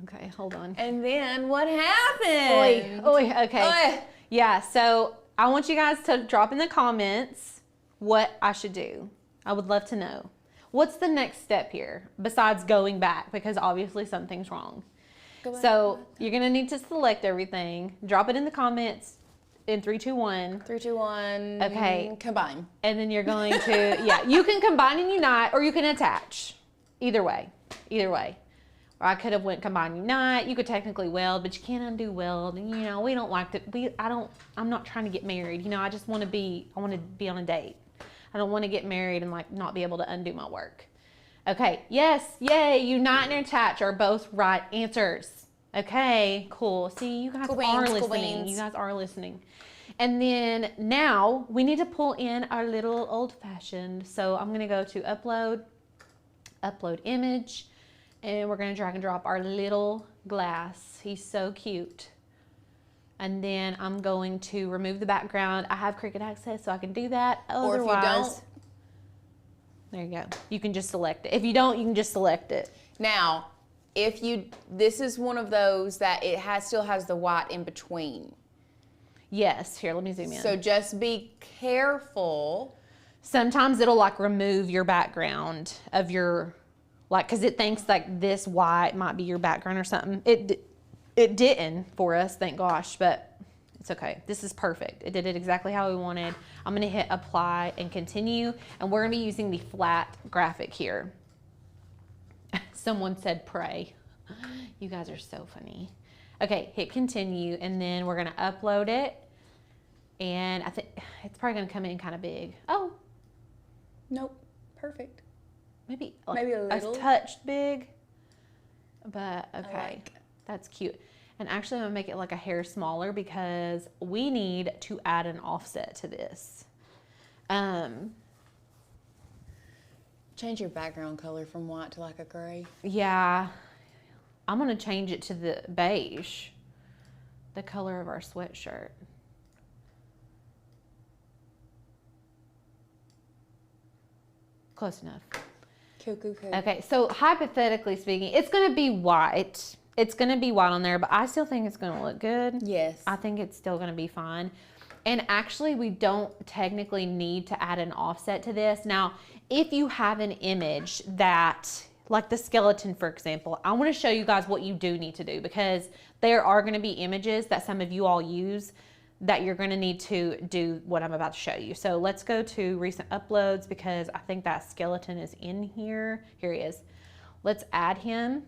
Okay, hold on. And then what happened? Okay. Oy. Yeah, so I want you guys to drop in the comments what I should do. I would love to know. What's the next step here besides going back? Because obviously something's wrong. So you're gonna need to select everything. Drop it in the comments in 3, 2, 1. 3, 2, 1. Okay. Combine. And then you're going to, you can combine and unite, or you can attach. Either way. Or I could have went combine unite. You could technically weld, but you can't undo weld. And we don't like to. I'm not trying to get married. I just want to be. I want to be on a date. I don't want to get married and not be able to undo my work. Okay. Yes. Yay. Unite and attach are both right answers. Okay. Cool. See, you guys are listening. You guys are listening. And then now we need to pull in our little old fashioned. So I'm going to go to upload image. And we're going to drag and drop our little glass. He's so cute. And then I'm going to remove the background. I have Cricut access, so I can do that. Or if you don't. There you go. You can just select it. If you don't, you can just select it. Now, this is one of those that it still has the white in between. Yes. Here, let me zoom in. So just be careful. Sometimes it'll remove your background of your... because it thinks this white might be your background or something. It didn't for us, thank gosh, but it's okay. This is perfect. It did it exactly how we wanted. I'm gonna hit apply and continue, and we're gonna be using the flat graphic here. Someone said pray. You guys are so funny. Okay, hit continue, and then we're gonna upload it, and I think it's probably gonna come in kind of big. Oh. Nope, perfect. Maybe a little. touch big, but okay, that's cute. And actually I'm gonna make it like a hair smaller because we need to add an offset to this. Change your background color from white to like a gray. Yeah, I'm gonna change it to the beige, the color of our sweatshirt. Close enough. Cool. Okay, so hypothetically speaking, it's gonna be white. It's gonna be white on there, but I still think it's gonna look good. Yes. I think it's still gonna be fine. And actually, we don't technically need to add an offset to this. Now, if you have an image that, like the skeleton, for example, I wanna show you guys what you do need to do, because there are gonna be images that some of you all use that you're gonna need to do what I'm about to show you. So let's go to recent uploads, because I think that skeleton is in here. Here he is. Let's add him.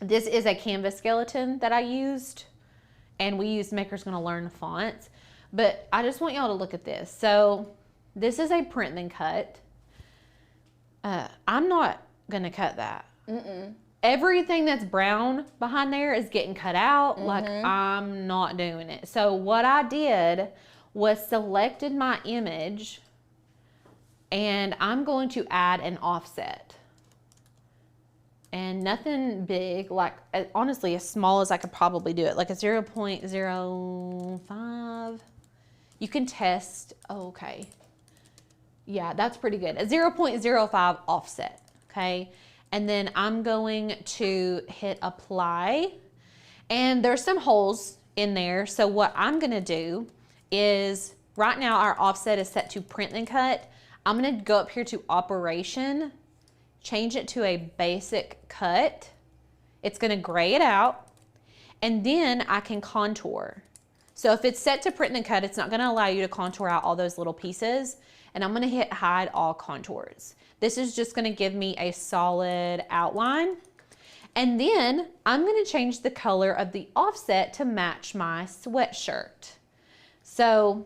This is a Canva skeleton that I used, and we used Maker's Gonna Learn fonts. But I just want y'all to look at this. So this is a print then cut. I'm not gonna cut that. Everything that's brown behind there is getting cut out. Like, I'm not doing it. So what I did was selected my image, and I'm going to add an offset. And nothing big, like honestly as small as I could probably do it, like a 0.05. You can test. Oh, okay. Yeah, that's pretty good. A 0.05 offset, okay? And then I'm going to hit apply. And there's some holes in there. So what I'm gonna do is, right now our offset is set to print and cut. I'm gonna go up here to operation, change it to a basic cut. It's gonna gray it out. And then I can contour. So if it's set to print and cut, it's not gonna allow you to contour out all those little pieces. And I'm gonna hit hide all contours. This is just gonna give me a solid outline. And then I'm gonna change the color of the offset to match my sweatshirt. So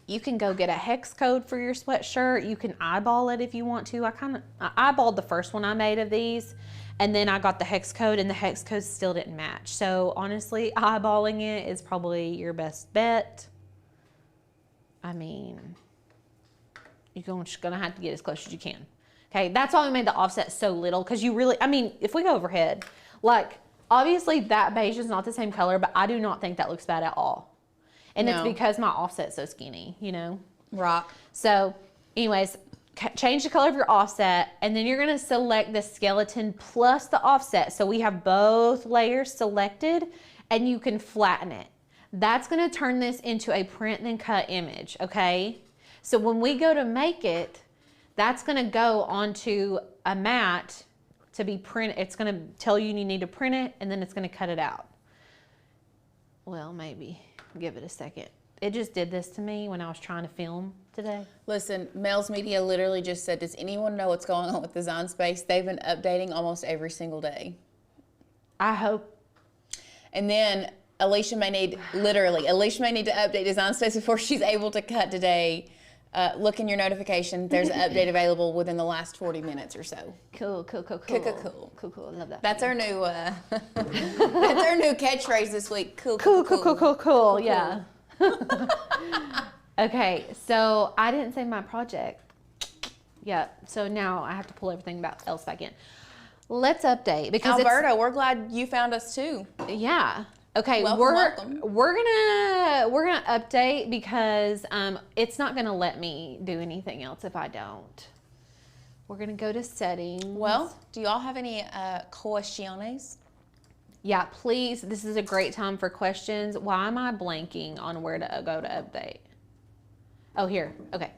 you can go get a hex code for your sweatshirt. You can eyeball it if you want to. I eyeballed the first one I made of these, and then I got the hex code, and the hex code still didn't match. So honestly, eyeballing it is probably your best bet. I mean, you're just gonna have to get as close as you can. Okay, that's why we made the offset so little, because you really, I mean, if we go overhead, like, obviously that beige is not the same color, but I do not think that looks bad at all. And it's because my offset's so skinny, you know? Right. So anyways, change the color of your offset, and then you're gonna select the skeleton plus the offset. So we have both layers selected, and you can flatten it. That's gonna turn this into a print and cut image, okay? So when we go to make it, that's gonna go onto a mat to be printed. It's gonna tell you need to print it, and then it's gonna cut it out. Well, maybe. Give it a second. It just did this to me when I was trying to film today. Listen, Mel's Media literally just said, does anyone know what's going on with Design Space? They've been updating almost every single day. I hope. And then Alicia may need to update Design Space before she's able to cut today. Look in your notification. There's an update available within the last 40 minutes or so. Cool. Cool. I love that. That's our new that's our new catchphrase this week. Cool. Yeah. Okay, so I didn't save my project. Yeah, so now I have to pull everything else back in. Let's update, because Alberta, we're glad you found us too. Yeah. Okay, welcome. we're gonna update, because it's not gonna let me do anything else if I don't. We're gonna go to settings. Well, do y'all have any questions? Yeah, please. This is a great time for questions. Why am I blanking on where to go to update? Oh, here. Okay.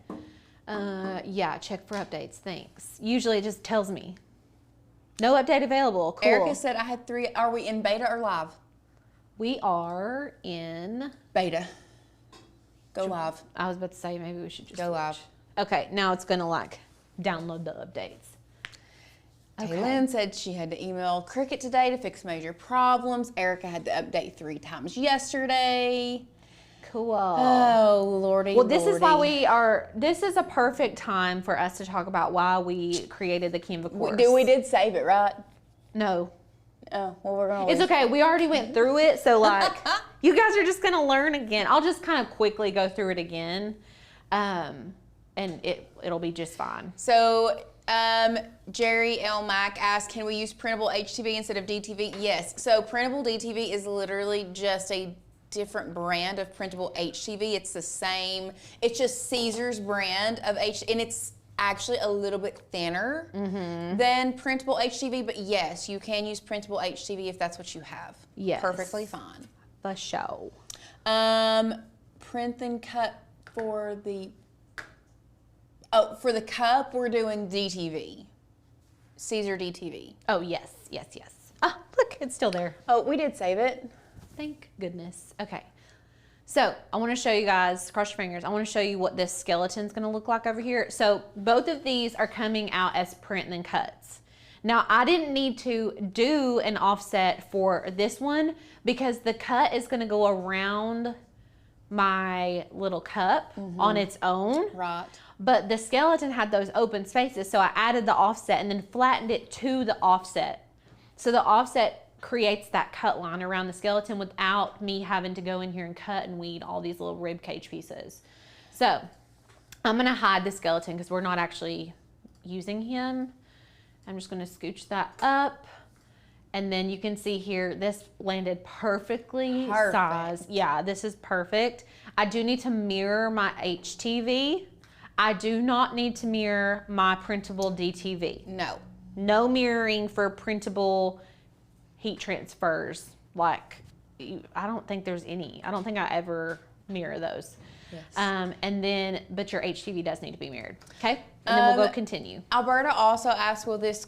Yeah, check for updates. Thanks. Usually it just tells me. No update available. Cool. Erica said I had 3. Are we in beta or live? We are in beta. Go live. I was about to say maybe we should just go live. Okay, now it's gonna like download the updates. Taylin said she had to email Cricut today to fix major problems. Erica had to update 3 times yesterday. Cool. Oh, Lordy. Well, this is why this is a perfect time for us to talk about why we created the Canva course. We did save it, right? No. Oh, well, we're going to It's okay. We already went through it. So, like, you guys are just going to learn again. I'll just kind of quickly go through it again. And it'll be just fine. So, Jerry L. Mack asked, can we use printable HTV instead of DTV? Yes. So, printable DTV is literally just a different brand of printable HTV. It's the same. It's just Caesar's brand of and it's actually a little bit thinner than printable HTV, but yes, you can use printable HTV if that's what you have. Yes. Perfectly fine. The show. Print and cut for the cup, we're doing DTV. Caesar DTV. Oh, yes, yes, yes. Ah, look, it's still there. Oh, we did save it. Thank goodness. Okay. So I want to show you guys, cross your fingers, I want to show you what this skeleton's going to look like over here. So both of these are coming out as print and then cuts. Now I didn't need to do an offset for this one because the cut is going to go around my little cup on its own. Right. But the skeleton had those open spaces, so I added the offset and then flattened it to the offset. So the offset creates that cut line around the skeleton without me having to go in here and cut and weed all these little rib cage pieces. So I'm gonna hide the skeleton because we're not actually using him. I'm just gonna scooch that up. And then you can see here, this landed perfectly sized. Yeah, this is perfect. I do need to mirror my HTV. I do not need to mirror my printable DTV. No. No mirroring for printable heat transfers. Like, I don't think there's any. I don't think I ever mirror those. Yes. And then, but your HTV does need to be mirrored. Okay? And then we'll go continue. Alberta also asked, will this,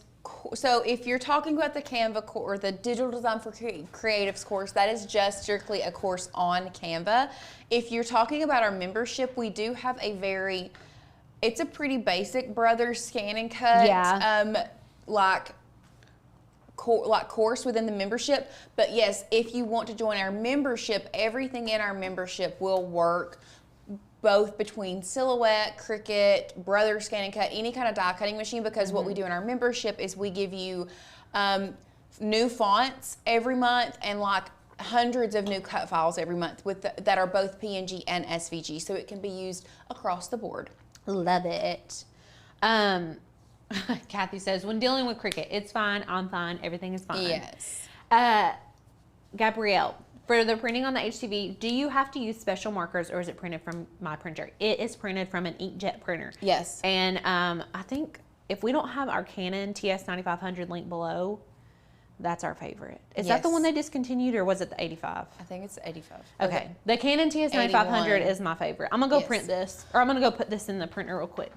so if you're talking about the Canva or the Digital Design for Creatives course, that is just strictly a course on Canva. If you're talking about our membership, we do have a it's a pretty basic Brothers scan and cut. Yeah. Course within the membership. But yes, if you want to join our membership, everything in our membership will work both between Silhouette, Cricut, Brothers Scan and Cut, any kind of die cutting machine, because what we do in our membership is we give you new fonts every month and like hundreds of new cut files every month that are both PNG and SVG, so it can be used across the board. Love it. Kathy says, when dealing with Cricut, it's fine, I'm fine, everything is fine. Yes. Gabrielle, for the printing on the HTV, do you have to use special markers or is it printed from my printer? It is printed from an inkjet printer. Yes. And I think if we don't have our Canon TS9500 link below, that's our favorite. Is that the one they discontinued or was it the 85? I think it's 85. Okay. The Canon TS9500 81. is my favorite. I'm going to go print this, or I'm going to go put this in the printer real quick.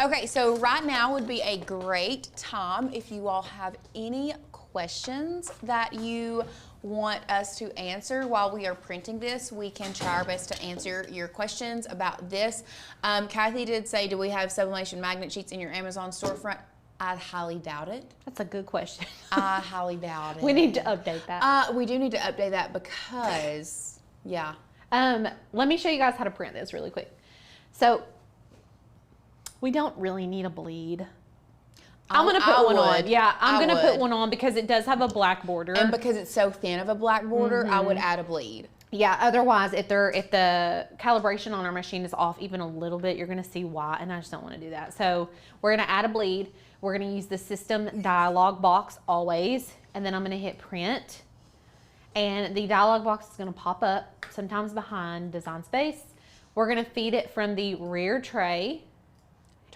Okay, so right now would be a great time if you all have any questions that you want us to answer while we are printing this. We can try our best to answer your questions about this. Kathy did say, do we have sublimation magnet sheets in your Amazon storefront? I highly doubt it. That's a good question. I highly doubt it. We need to update that. We do need to update that because, yeah. Let me show you guys how to print this really quick. So we don't really need a bleed. I'm going to put one on. Yeah, I'm going to put one on because it does have a black border. And because it's so thin of a black border, I would add a bleed. Yeah, otherwise if the calibration on our machine is off even a little bit, you're going to see why, and I just don't want to do that. So we're going to add a bleed. We're going to use the system dialog box always, and then I'm going to hit print. And the dialog box is going to pop up, sometimes behind design space. We're going to feed it from the rear tray.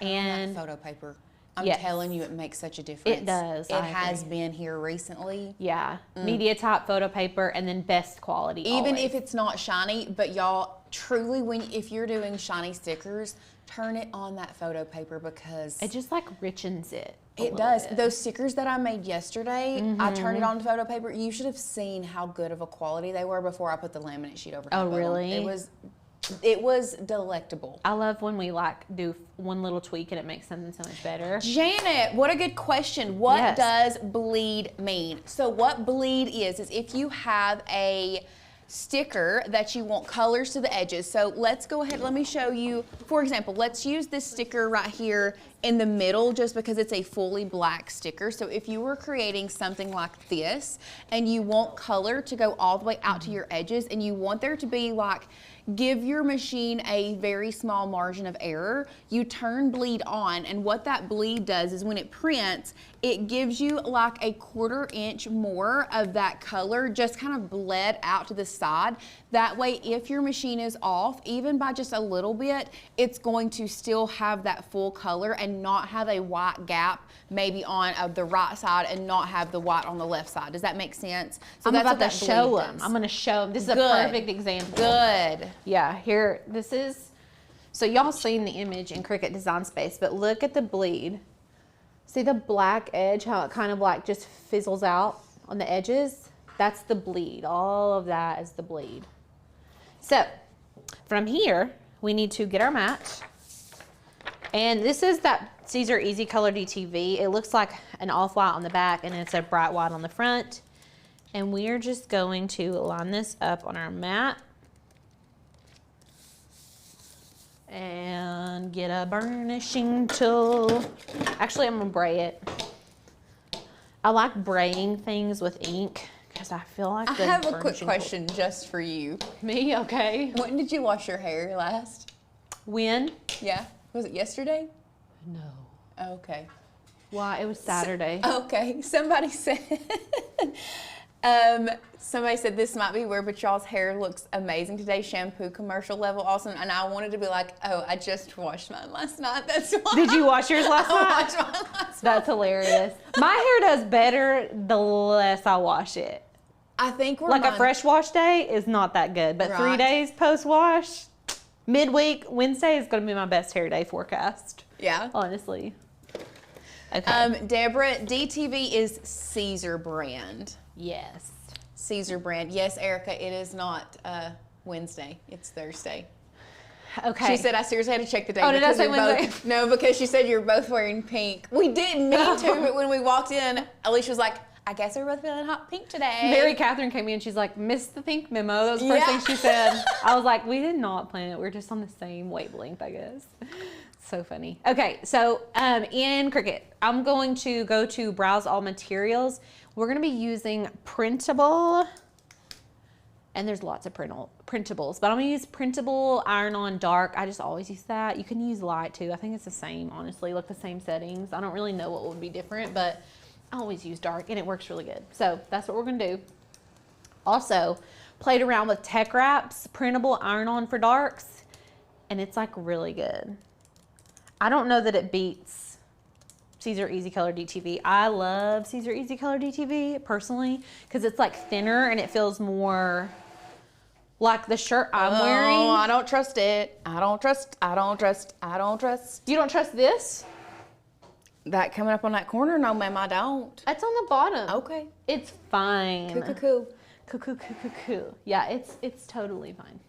And that photo paper. I'm telling you, it makes such a difference. It does. It has been here recently. Yeah. Media type photo paper and then best quality. Even always. if it's not shiny, but y'all, truly, if you're doing shiny stickers, turn it on that photo paper because it just like richens it. It does. Those stickers that I made yesterday, I turned it on to photo paper. You should have seen how good of a quality they were before I put the laminate sheet over top of them. Really? It was delectable. I love when we like do one little tweak and it makes something so much better. Janet, what a good question. What does bleed mean? So what bleed is if you have a sticker that you want colors to the edges. So let's go ahead, let me show you. For example, let's use this sticker right here in the middle just because it's a fully black sticker. So if you were creating something like this and you want color to go all the way out to your edges and you want there to be like, give your machine a very small margin of error, you turn bleed on, and what that bleed does is when it prints, it gives you like a 1/4 inch more of that color just kind of bled out to the side. That way, if your machine is off, even by just a little bit, it's going to still have that full color and not have a white gap maybe on the right side and not have the white on the left side. Does that make sense? So I'm about to show them. I'm going to show them. This is a perfect example. Good. Yeah, here, this is, so y'all seen the image in Cricut Design Space, but look at the bleed. See the black edge, how it kind of like just fizzles out on the edges? That's the bleed. All of that is the bleed. So from here, we need to get our mat. And this is that Caesar Easy Color DTV. It looks like an off-white on the back and it's a bright white on the front. And we are just going to line this up on our mat. And get a burnishing tool. Actually, I'm gonna bray it. I like braying things with ink because I feel like I have a quick question just for you. Me? Okay. When did you wash your hair last? When? Yeah. Was it yesterday? No. Okay. Why? It was Saturday. Okay. Somebody said somebody said this might be weird, but y'all's hair looks amazing today. Shampoo commercial level awesome. And I wanted to be like, oh, I just washed mine last night. That's why. Did you wash yours last night? I washed mine last night. That's hilarious. My hair does better the less I wash it. I think we're like a fresh wash day is not that good, but 3 days post wash, midweek, Wednesday is going to be my best hair day forecast. Yeah. Honestly. Okay. Deborah, DTV is Caesar brand. Yes. Caesar brand. Yes, Erica, it is not Wednesday. It's Thursday. Okay. She said I seriously had to check the date. Oh, did I say Wednesday? No, because she said you're both wearing pink. We didn't mean to, but when we walked in, Alicia was like, I guess we're both feeling hot pink today. Mary Catherine came in, she's like, missed the pink memo. That was the first thing she said. I was like, we did not plan it. We're just on the same wavelength, I guess. So funny. Okay, so in Cricut, I'm going to go to Browse All Materials. We're going to be using printable, and there's lots of printables, but I'm going to use printable iron-on dark. I just always use that. You can use light too. I think it's the same, honestly, like the same settings. I don't really know what would be different, but I always use dark, and it works really good. So that's what we're going to do. Also, played around with Tech Wraps, printable iron-on for darks, and it's like really good. I don't know that it beats Caesar Easy Color DTV. I love Caesar Easy Color DTV personally because it's like thinner and it feels more like the shirt I'm wearing. Oh, I don't trust it. I don't trust. You don't trust this? That coming up on that corner? No, ma'am, I don't. It's on the bottom. Okay. It's fine. Cool. Yeah, it's totally fine.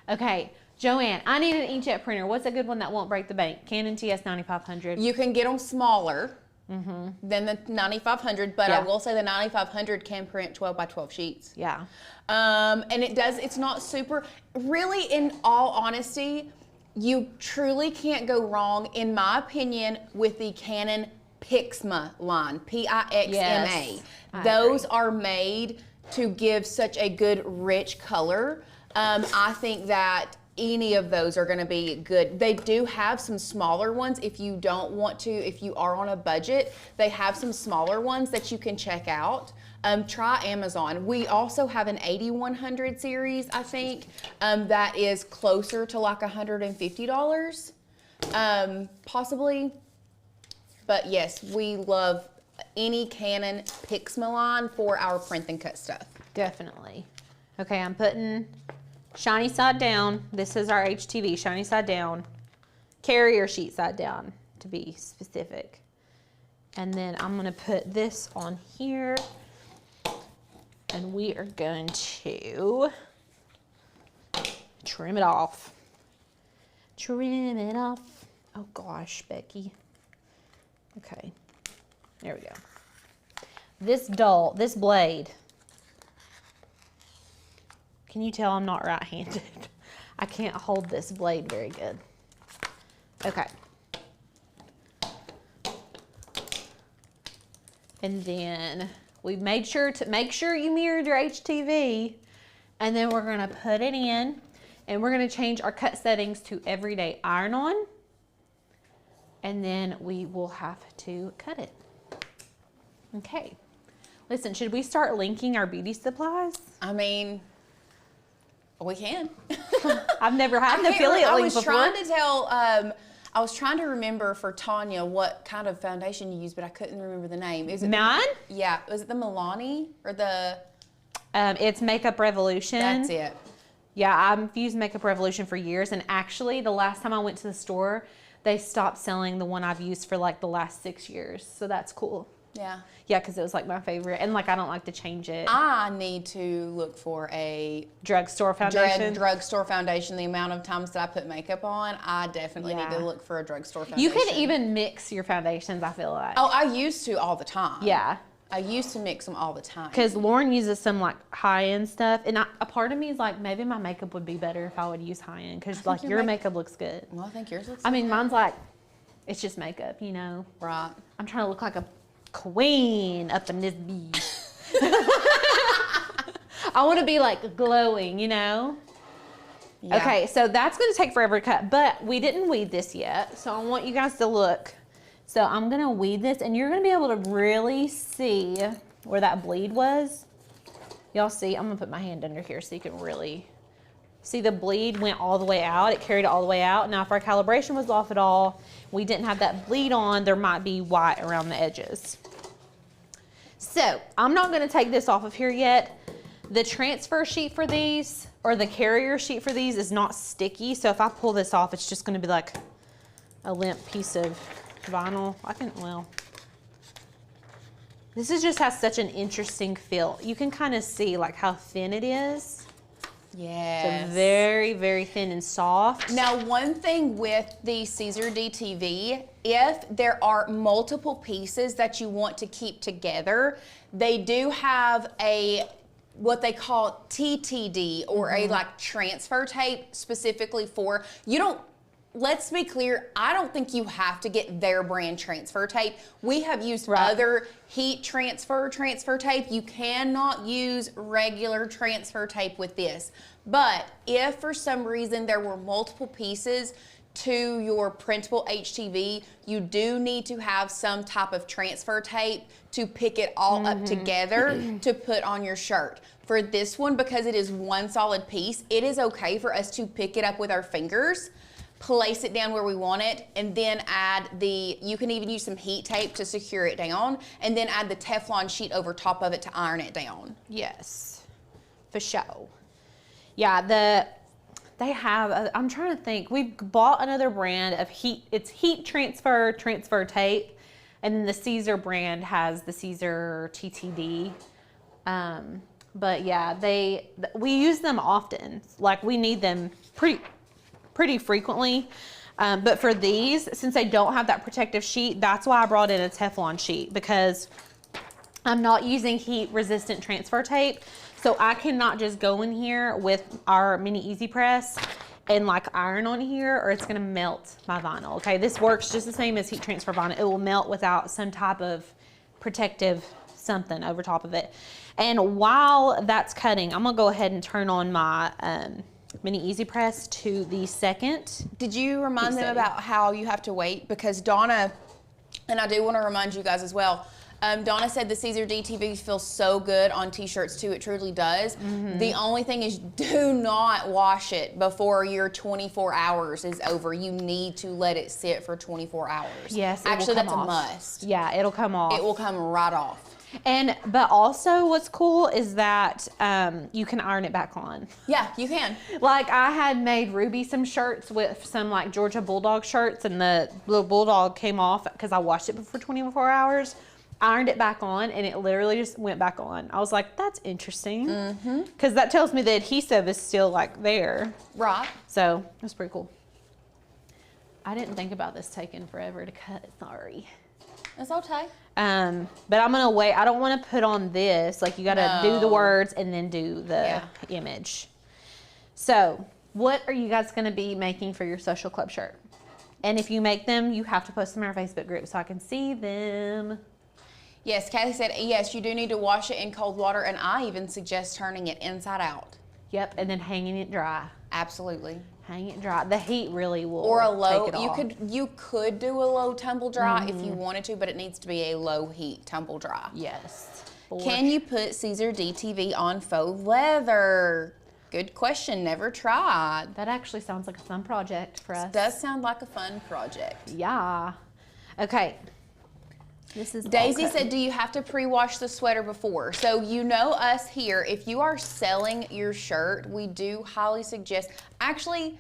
Okay. Joanne, I need an inkjet printer. What's a good one that won't break the bank? Canon TS 9500. You can get them smaller than the 9500, but I will say the 9500 can print 12 by 12 sheets. Yeah. And it's not super, really, in all honesty, you truly can't go wrong, in my opinion, with the Canon Pixma line, Pixma. Yes, Those are made to give such a good, rich color. I think that any of those are going to be good. They do have some smaller ones if you don't want to, if you are on a budget, they have some smaller ones that you can check out. Try Amazon. We also have an 8100 series, I think, that is closer to like $150, possibly. But yes, we love any Canon Pixma line for our print and cut stuff. Definitely. Okay, I'm putting shiny side down. This is our HTV, shiny side down. Carrier sheet side down, to be specific. And then I'm gonna put this on here. And we are going to trim it off. Trim it off. Oh gosh, Becky. Okay, there we go. This blade, Can you tell I'm not right-handed? I can't hold this blade very good. Okay. And then we made sure to make sure you mirrored your HTV. And then we're gonna put it in and we're gonna change our cut settings to everyday iron on. And then we will have to cut it. Okay. Listen, should we start linking our beauty supplies? I mean, we can. I've never had an affiliate link before. I was trying to remember for Tanya what kind of foundation you use, but I couldn't remember the name. Is it mine? Yeah. Was it the Milani or the? It's Makeup Revolution. That's it. Yeah, I've used Makeup Revolution for years, and actually, the last time I went to the store, they stopped selling the one I've used for like the last 6 years. So that's cool. Yeah. Yeah, because it was like my favorite, and like I don't like to change it. I need to look for a drugstore foundation. Drugstore foundation. The amount of times that I put makeup on, I definitely need to look for a drugstore foundation. You can even mix your foundations, I feel like. Oh, I used to all the time. Yeah. I used to mix them all the time. Because Lauren uses some like high-end stuff, and a part of me is like, maybe my makeup would be better if I would use high-end, because like your makeup looks good. Well, I think yours looks I mean, mine's like, it's just makeup, you know? Right. I'm trying to look like a queen up in this bee. I want to be like glowing, you know? Yeah. Okay, so that's going to take forever to cut, but we didn't weed this yet, so I want you guys to look. So I'm going to weed this, and you're going to be able to really see where that bleed was. Y'all see? I'm going to put my hand under here so you can really see the bleed went all the way out. It carried it all the way out. Now, if our calibration was off at all, we didn't have that bleed on, there might be white around the edges. So I'm not going to take this off of here yet. The transfer sheet for these, or the carrier sheet for these, is not sticky. So if I pull this off, it's just going to be like a limp piece of vinyl. This just has such an interesting feel. You can kind of see like how thin it is. Yes. So very, very thin and soft. Now, one thing with the Caesar DTV, if there are multiple pieces that you want to keep together, they do have what they call TTD, or a like transfer tape specifically for, let's be clear, I don't think you have to get their brand transfer tape. We have used other heat transfer tape. You cannot use regular transfer tape with this. But if for some reason there were multiple pieces to your printable HTV, you do need to have some type of transfer tape to pick it all up together to put on your shirt. For this one, because it is one solid piece, it is okay for us to pick it up with our fingers, place it down where we want it, and then add you can even use some heat tape to secure it down, and then add the Teflon sheet over top of it to iron it down. Yes, for sure. Yeah, they have, I'm trying to think, we've bought another brand of it's heat transfer tape, and then the Caesar brand has the Caesar TTD. But yeah, we use them often. Like, we need them pretty frequently. But for these, since they don't have that protective sheet, that's why I brought in a Teflon sheet, because I'm not using heat resistant transfer tape. So I cannot just go in here with our mini easy press and like iron on here, or it's gonna melt my vinyl. Okay, this works just the same as heat transfer vinyl. It will melt without some type of protective something over top of it. And while that's cutting, I'm gonna go ahead and turn on my mini easy press to the second. Did you remind them about how you have to wait? Because Donna, and I do want to remind you guys as well, Donna said the Caesar DTV feels so good on t-shirts too. It truly does. The only thing is, do not wash it before your 24 hours is over. You need to let it sit for 24 hours. Yes, actually, that's a must. Yeah, it'll come off. It will come right off. But also what's cool is that you can iron it back on. Yeah, you can. Like, I had made Ruby some shirts with some like Georgia Bulldog shirts, and the little Bulldog came off because I washed it for 24 hours. Ironed it back on, and it literally just went back on. I was like, that's interesting. Because that tells me the adhesive is still like there. Right. So that's pretty cool. I didn't think about this taking forever to cut, sorry. It's okay. But I'm gonna wait. I don't want to put on this. Like, you gotta do the words and then do the image. So what are you guys going to be making for your social club shirt? And if you make them, you have to post them in our Facebook group so I can see them. Yes, Kathy said, yes, you do need to wash it in cold water, and I even suggest turning it inside out. Yep, and then hanging it dry. Absolutely. Hang it dry. The heat really will or a low. take it off. You could do a low tumble dry if you wanted to, but it needs to be a low heat tumble dry. Yes. Can you put Caesar DTV on faux leather? Good question. Never tried. That actually sounds like a fun project for us. Does sound like a fun project. Yeah. Okay. This is Daisy said, do you have to pre-wash the sweater before? So you know us here, if you are selling your shirt, we do highly suggest, actually,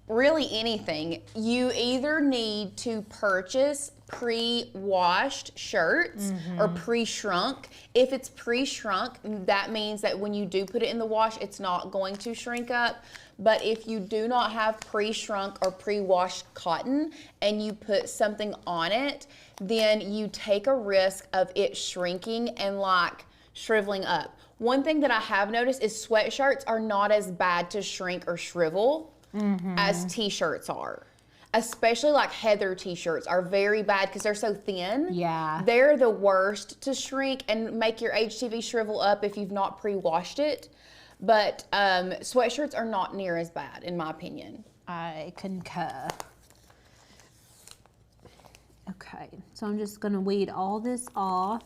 really anything, you either need to purchase pre-washed shirts or pre-shrunk. If it's pre-shrunk, that means that when you do put it in the wash, it's not going to shrink up. But if you do not have pre-shrunk or pre-washed cotton and you put something on it, then you take a risk of it shrinking and like shriveling up. One thing that I have noticed is sweatshirts are not as bad to shrink or shrivel as t-shirts are. Especially like Heather t-shirts are very bad because they're so thin. Yeah. They're the worst to shrink and make your HTV shrivel up if you've not pre-washed it. But sweatshirts are not near as bad, in my opinion. I concur. Okay, so I'm just gonna weed all this off.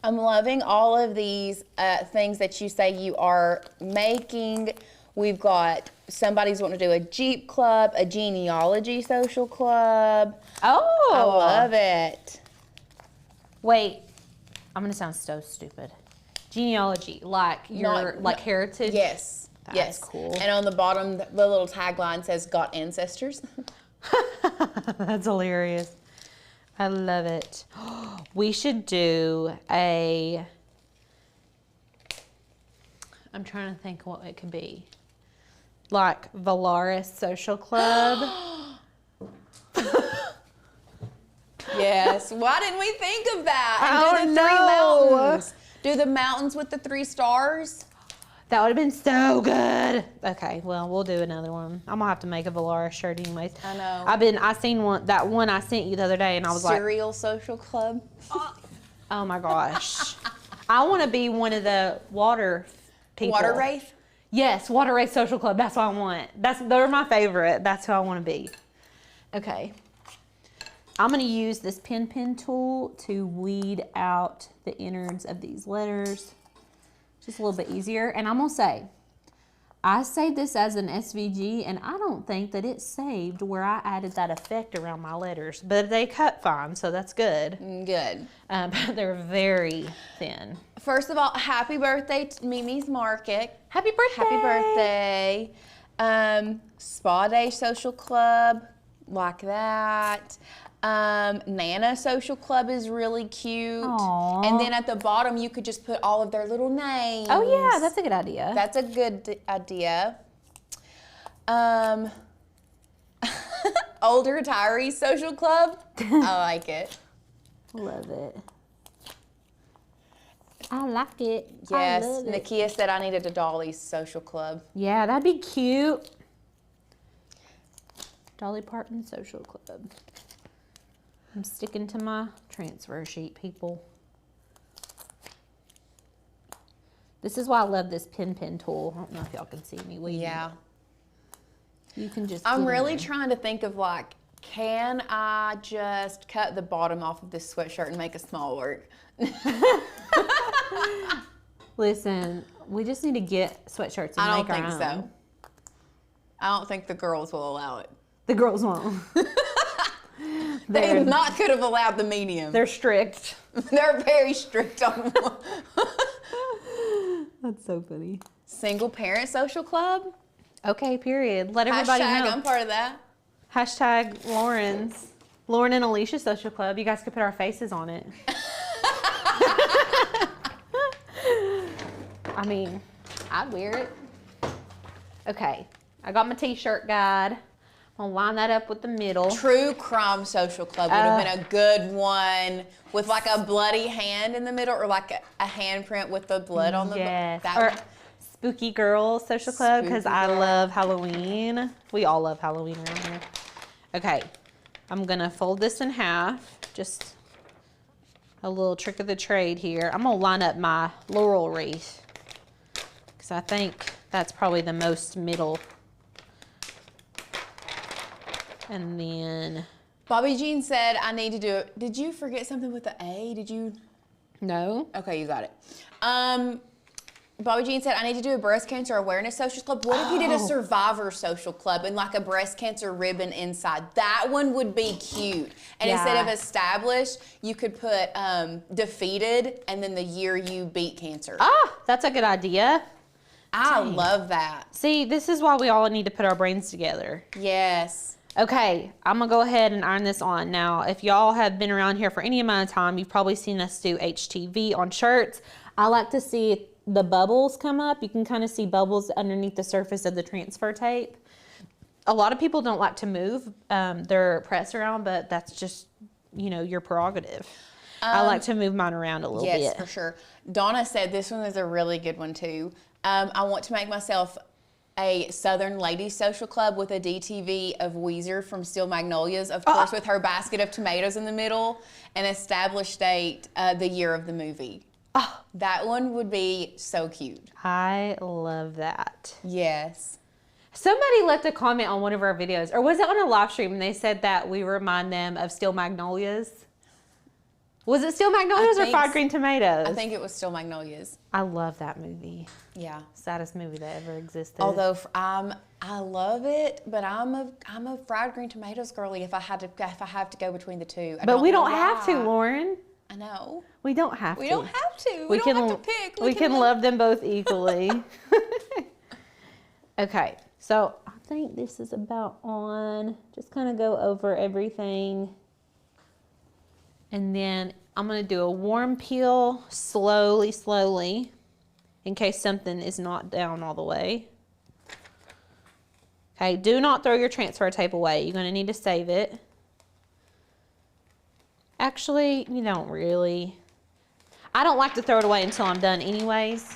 I'm loving all of these things that you say you are making. We've got somebody's wanting to do a Jeep club, a genealogy social club. Oh! I love it. Wait, I'm gonna sound so stupid. Genealogy, like your heritage? Yes. That's cool. And on the bottom, the little tagline says, got ancestors. That's hilarious. I love it. We should do I'm trying to think what it could be. Like Valaris Social Club. Yes. Why didn't we think of that? I And don't do the 3 know. mountains. Do the mountains with the 3 stars. That would have been so good. Okay, well, we'll do another one. I'm gonna have to make a Valaris shirt anyways. I know. I seen that one I sent you the other day, and I was Cereal social club. oh my gosh. I want to be one of the water people. Water wraith. Yes, Water Wraith Social Club. That's what I want. They're my favorite. That's who I want to be. Okay. I'm going to use this pen tool to weed out the innards of these letters. Just a little bit easier. And I'm going to say, I saved this as an SVG, and I don't think that it saved where I added that effect around my letters. But they cut fine, so that's good. Good. But they're very thin. First of all, happy birthday to Mimi's Market. Happy birthday! Happy birthday. Spa Day Social Club, like that. Nana Social Club is really cute. Aww. And then at the bottom, you could just put all of their little names. Oh yeah, that's a good idea. That's a good idea. Older Retirees Social Club. I like it. Love it. I like it. Yes, I love it. Nakia said I needed a Dolly's Social Club. Yeah, that'd be cute. Dolly Parton Social Club. I'm sticking to my transfer sheet, people. This is why I love this pen tool. I don't know if y'all can see me weeding. Yeah. You can just I'm get in really there. trying to think of like, can I just cut the bottom off of this sweatshirt and make a small work? Listen, we just need to get sweatshirts and I make don't our think own. so. I don't think the girls will allow it. The girls won't. They not could have allowed the medium. They're strict. They're very strict on That's so funny. Single Parent Social Club. Okay, period. Let everybody Hashtag, know. I'm part of that. Hashtag Lauren and Alicia Social Club. You guys could put our faces on it. I mean, I'd wear it. Okay, I got my t-shirt guide. I'll line that up with the middle. True Crime Social Club would have been a good one with like a bloody hand in the middle or like a handprint with the blood on the Yes. that Or one. Spooky Girls Social Club, because Spooky I Girl. love Halloween. We all love Halloween around here. Okay, I'm gonna fold this in half. Just a little trick of the trade here. I'm gonna line up my laurel wreath because I think that's probably the most middle. And then, Bobby Jean said, I need to do it. Did you forget something with the A? Did you? no. Okay, you got it. Bobby Jean said, I need to do a breast cancer awareness social club. What if you did a survivor social club and like a breast cancer ribbon inside? That one would be cute. And instead of established, you could put defeated and then the year you beat cancer. That's a good idea. I Dang. love that. See, this is why we all need to put our brains together. Yes. Okay, I'm gonna go ahead and iron this on. Now, if y'all have been around here for any amount of time, you've probably seen us do HTV on shirts. I like to see the bubbles come up. You can kind of see bubbles underneath the surface of the transfer tape. A lot of people don't like to move their press around, but that's just, you know, your prerogative. I like to move mine around a little bit. Yes, for sure. Donna said this one is a really good one too. I want to make myself a Southern Ladies Social Club with a DTV of Weezer from Steel Magnolias, of course, with her basket of tomatoes in the middle, and established date, the year of the movie. That one would be so cute. I love that. Yes. Somebody left a comment on one of our videos, or was it on a live stream, and they said that we remind them of Steel Magnolias. Was it Steel Magnolias or Fried Green Tomatoes? I think it was Steel Magnolias. I love that movie. Yeah. Saddest movie that ever existed. Although I love it, but I'm a fried green tomatoes girly if I have to go between the two. But we don't know have to, why. Lauren. I know. We don't have to. We don't have to. We don't have to pick. We can love them both equally. Okay, so I think this is about on. Just kind of go over everything. And then I'm going to do a warm peel slowly, in case something is not down all the way. Okay, do not throw your transfer tape away. You're going to need to save it. Actually, you don't really. I don't like to throw it away until I'm done anyways.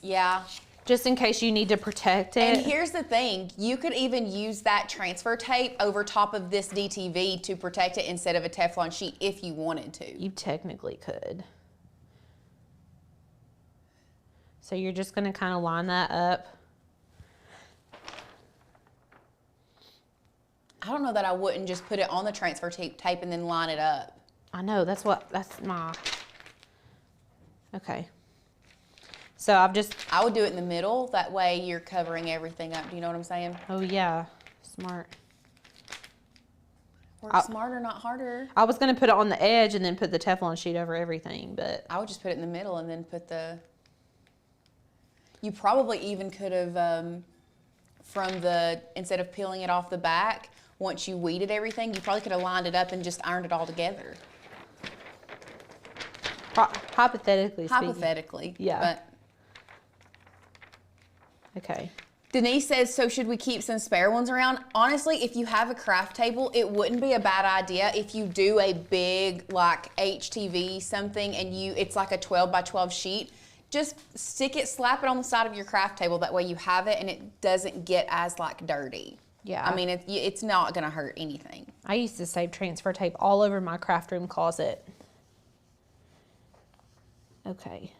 Yeah. Just in case you need to protect it. And here's the thing. You could even use that transfer tape over top of this DTV to protect it instead of a Teflon sheet if you wanted to. You technically could. So you're just going to kind of line that up. I don't know that I wouldn't just put it on the transfer tape and then line it up. I know, that's my, okay. So I would do it in the middle. That way you're covering everything up. Do you know what I'm saying? Oh yeah, smart. Work smarter, not harder. I was going to put it on the edge and then put the Teflon sheet over everything, but. I would just put it in the middle and then put you probably even could have, instead of peeling it off the back, once you weeded everything, you probably could have lined it up and just ironed it all together. Hypothetically speaking. Hypothetically. Yeah. But okay. Denise says, so should we keep some spare ones around? Honestly, if you have a craft table, it wouldn't be a bad idea if you do a big like HTV something and it's like a 12 by 12 sheet. Just slap it on the side of your craft table. That way you have it and it doesn't get as like dirty. Yeah. I mean, it's not gonna hurt anything. I used to save transfer tape all over my craft room closet. Okay.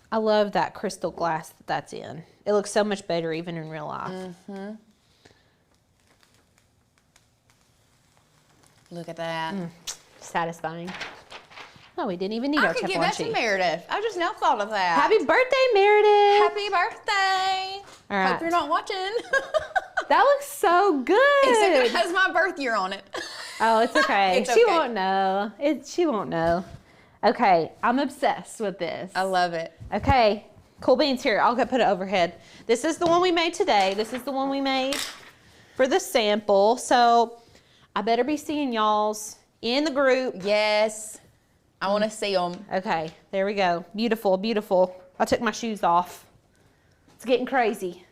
I love that crystal glass that's in. It looks so much better even in real life. Mm-hmm. Look at that. Satisfying. Oh, we didn't even need our I could give Teflon that to sheet. Meredith. I just now thought of that. Happy birthday, Meredith! Happy birthday! All right. Hope you're not watching. That looks so good. Except it has my birth year on it. Oh, it's okay. It's She okay. won't know. She won't know. Okay, I'm obsessed with this. I love it. Okay, cool beans here. I'll go put it overhead. This is the one we made today. This is the one we made for the sample. So I better be seeing y'all's in the group. Yes. I want to see them. Okay, there we go. Beautiful, beautiful. I took my shoes off. It's getting crazy.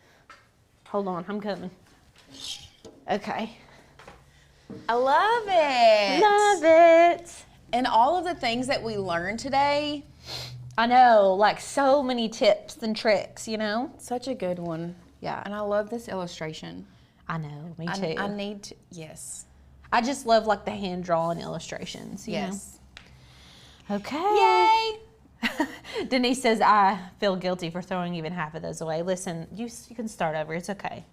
Hold on, I'm coming. Okay. I love it. Love it. And all of the things that we learned today. I know, like so many tips and tricks, you know? Such a good one. Yeah. And I love this illustration. I know, me too. I need to, yes. I just love like the hand-drawn illustrations, you Yes. know? Okay. Yay! Denise says, I feel guilty for throwing even half of those away. Listen, you can start over. It's okay.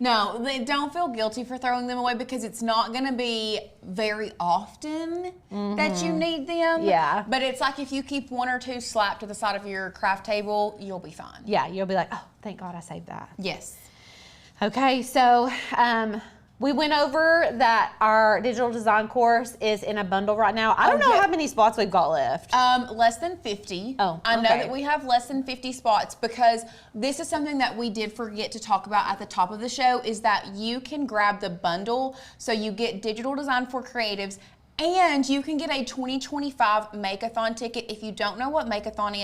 No, don't feel guilty for throwing them away because it's not going to be very often that you need them. Yeah. But it's like if you keep one or two slapped to the side of your craft table, you'll be fine. Yeah, you'll be like, oh, thank God I saved that. Yes. Okay, so we went over that our digital design course is in a bundle right now. I don't know how many spots we've got left. Less than 50. Oh, I know okay. that we have less than 50 spots because this is something that we did forget to talk about at the top of the show is that you can grab the bundle. So you get digital design for creatives and you can get a 2025 Make-a-thon ticket. If you don't know what Make-a-thon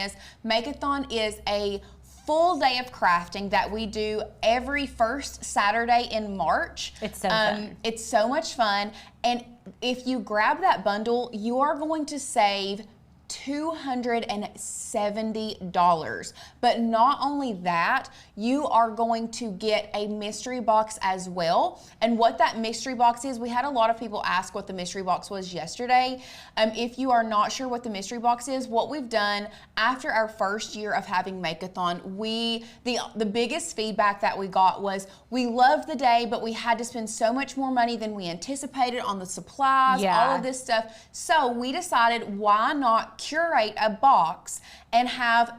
is a full day of crafting that we do every first Saturday in March. It's so fun. It's so much fun. And if you grab that bundle, you are going to save $270. But not only that, you are going to get a mystery box as well. And what that mystery box is, we had a lot of people ask what the mystery box was yesterday. If you are not sure what the mystery box is, what we've done after our first year of having Make-a-thon, the biggest feedback that we got was we loved the day, but we had to spend so much more money than we anticipated on the supplies, all of this stuff. So we decided, why not curate a box and have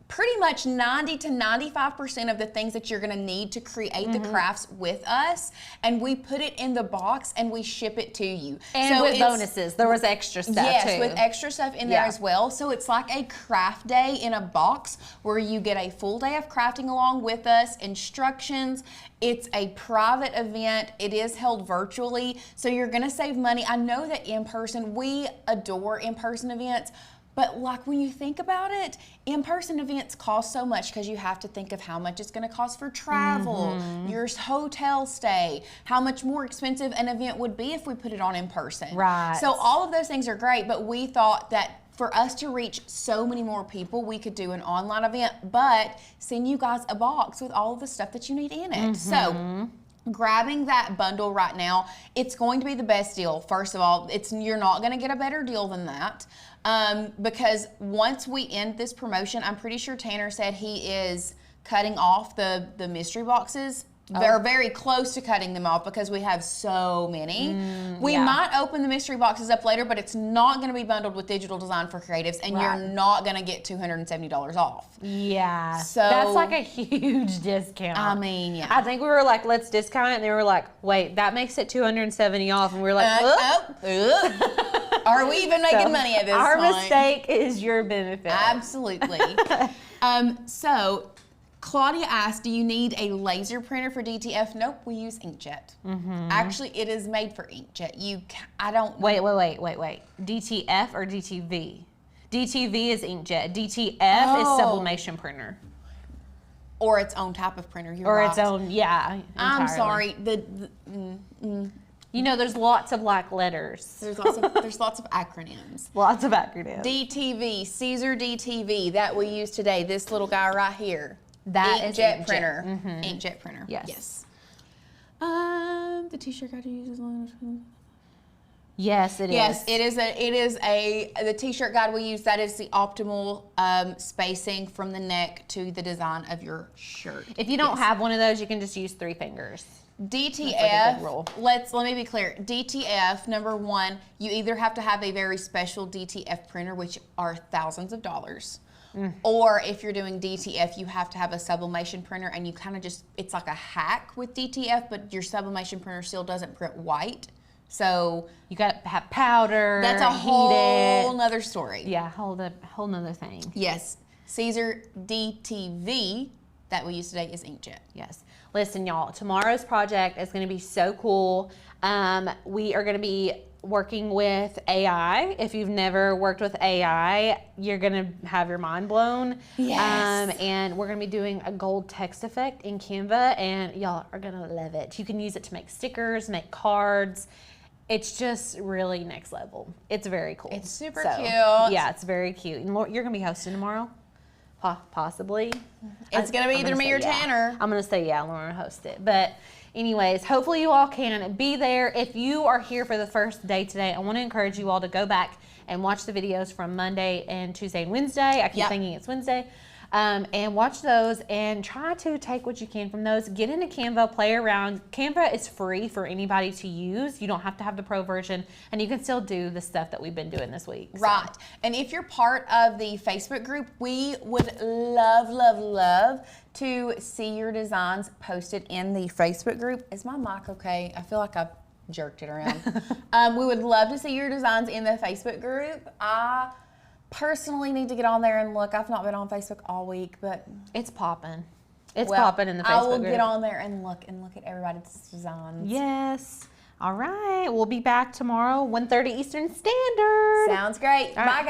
pretty much 90 to 95% of the things that you're going to need to create the crafts with us, and we put it in the box and we ship it to you. And so with bonuses, there was extra stuff too. Yes, with extra stuff in there as well. So it's like a craft day in a box where you get a full day of crafting along with us, instructions. It's a private event. It is held virtually, so you're going to save money. I know that in person, we adore in-person events, but like when you think about it, in-person events cost so much because you have to think of how much it's going to cost for travel, your hotel stay, how much more expensive an event would be if we put it on in person. Right. So all of those things are great, but we thought that for us to reach so many more people, we could do an online event, but send you guys a box with all of the stuff that you need in it. So grabbing that bundle right now, it's going to be the best deal. First of all, you're not going to get a better deal than that. Because once we end this promotion, I'm pretty sure Tanner said he is cutting off the mystery boxes. They're very close to cutting them off because we have so many. We might open the mystery boxes up later, but it's not going to be bundled with digital design for creatives, and you're not going to get $270 off. Yeah. So that's like a huge discount. I mean, yeah. I think we were like, let's discount it, and they were like, wait, that makes it $270 off, and we were like, are we even making money at this our point? mistake is your benefit. Absolutely. So Claudia asked, do you need a laser printer for DTF? Nope, we use inkjet. Actually, it is made for inkjet. Wait. DTF or DTV? DTV is inkjet. DTF is sublimation printer. Or its own type of printer. You're or right. its own, yeah. Entirely. I'm sorry. You know, there's lots of like letters. There's lots of acronyms. Lots of acronyms. DTV, Caesar DTV, that we use today. This little guy right here. That is inkjet printer. Inkjet printer. Yes. The t-shirt guide uses long. Yes, it is. Yes, it is the t-shirt guide we use. That is the optimal spacing from the neck to the design of your shirt. If you don't have one of those, you can just use 3 fingers. DTF, let me be clear. DTF, number one, you either have to have a very special DTF printer, which are thousands of dollars, or if you're doing DTF, you have to have a sublimation printer, and you kind of it's like a hack with DTF, but your sublimation printer still doesn't print white. So you got to have powder. That's a whole nother story. Yeah, whole nother thing. Yes. Caesar DTV that we use today is inkjet. Yes. Listen, y'all, tomorrow's project is going to be so cool. We are going to be working with AI. If you've never worked with AI, you're gonna have your mind blown. Yes. And we're gonna be doing a gold text effect in Canva, and y'all are gonna love it. You can use it to make stickers, make cards. It's just really next level. It's very cool. It's super cute. Yeah, it's very cute. And you're gonna be hosting tomorrow? Possibly. It's gonna be either me or Tanner. I'm gonna say yeah, Lauren will host it. But anyways, hopefully you all can be there. If you are here for the first day today, I want to encourage you all to go back and watch the videos from Monday and Tuesday and Wednesday. I keep thinking it's Wednesday. And watch those and try to take what you can from those. Get into Canva, play around. Canva is free for anybody to use. You don't have to have the pro version, and you can still do the stuff that we've been doing this week. Right. And if you're part of the Facebook group, we would love, love, love to see your designs posted in the Facebook group. Is my mic okay? I feel like I've jerked it around. We would love to see your designs in the Facebook group. I personally need to get on there and look. I've not been on Facebook all week, but it's popping. It's popping in the Facebook group. I will get on there and look at everybody's designs. Yes. All right. We'll be back tomorrow, 1:30 Eastern Standard. Sounds great. Bye, guys.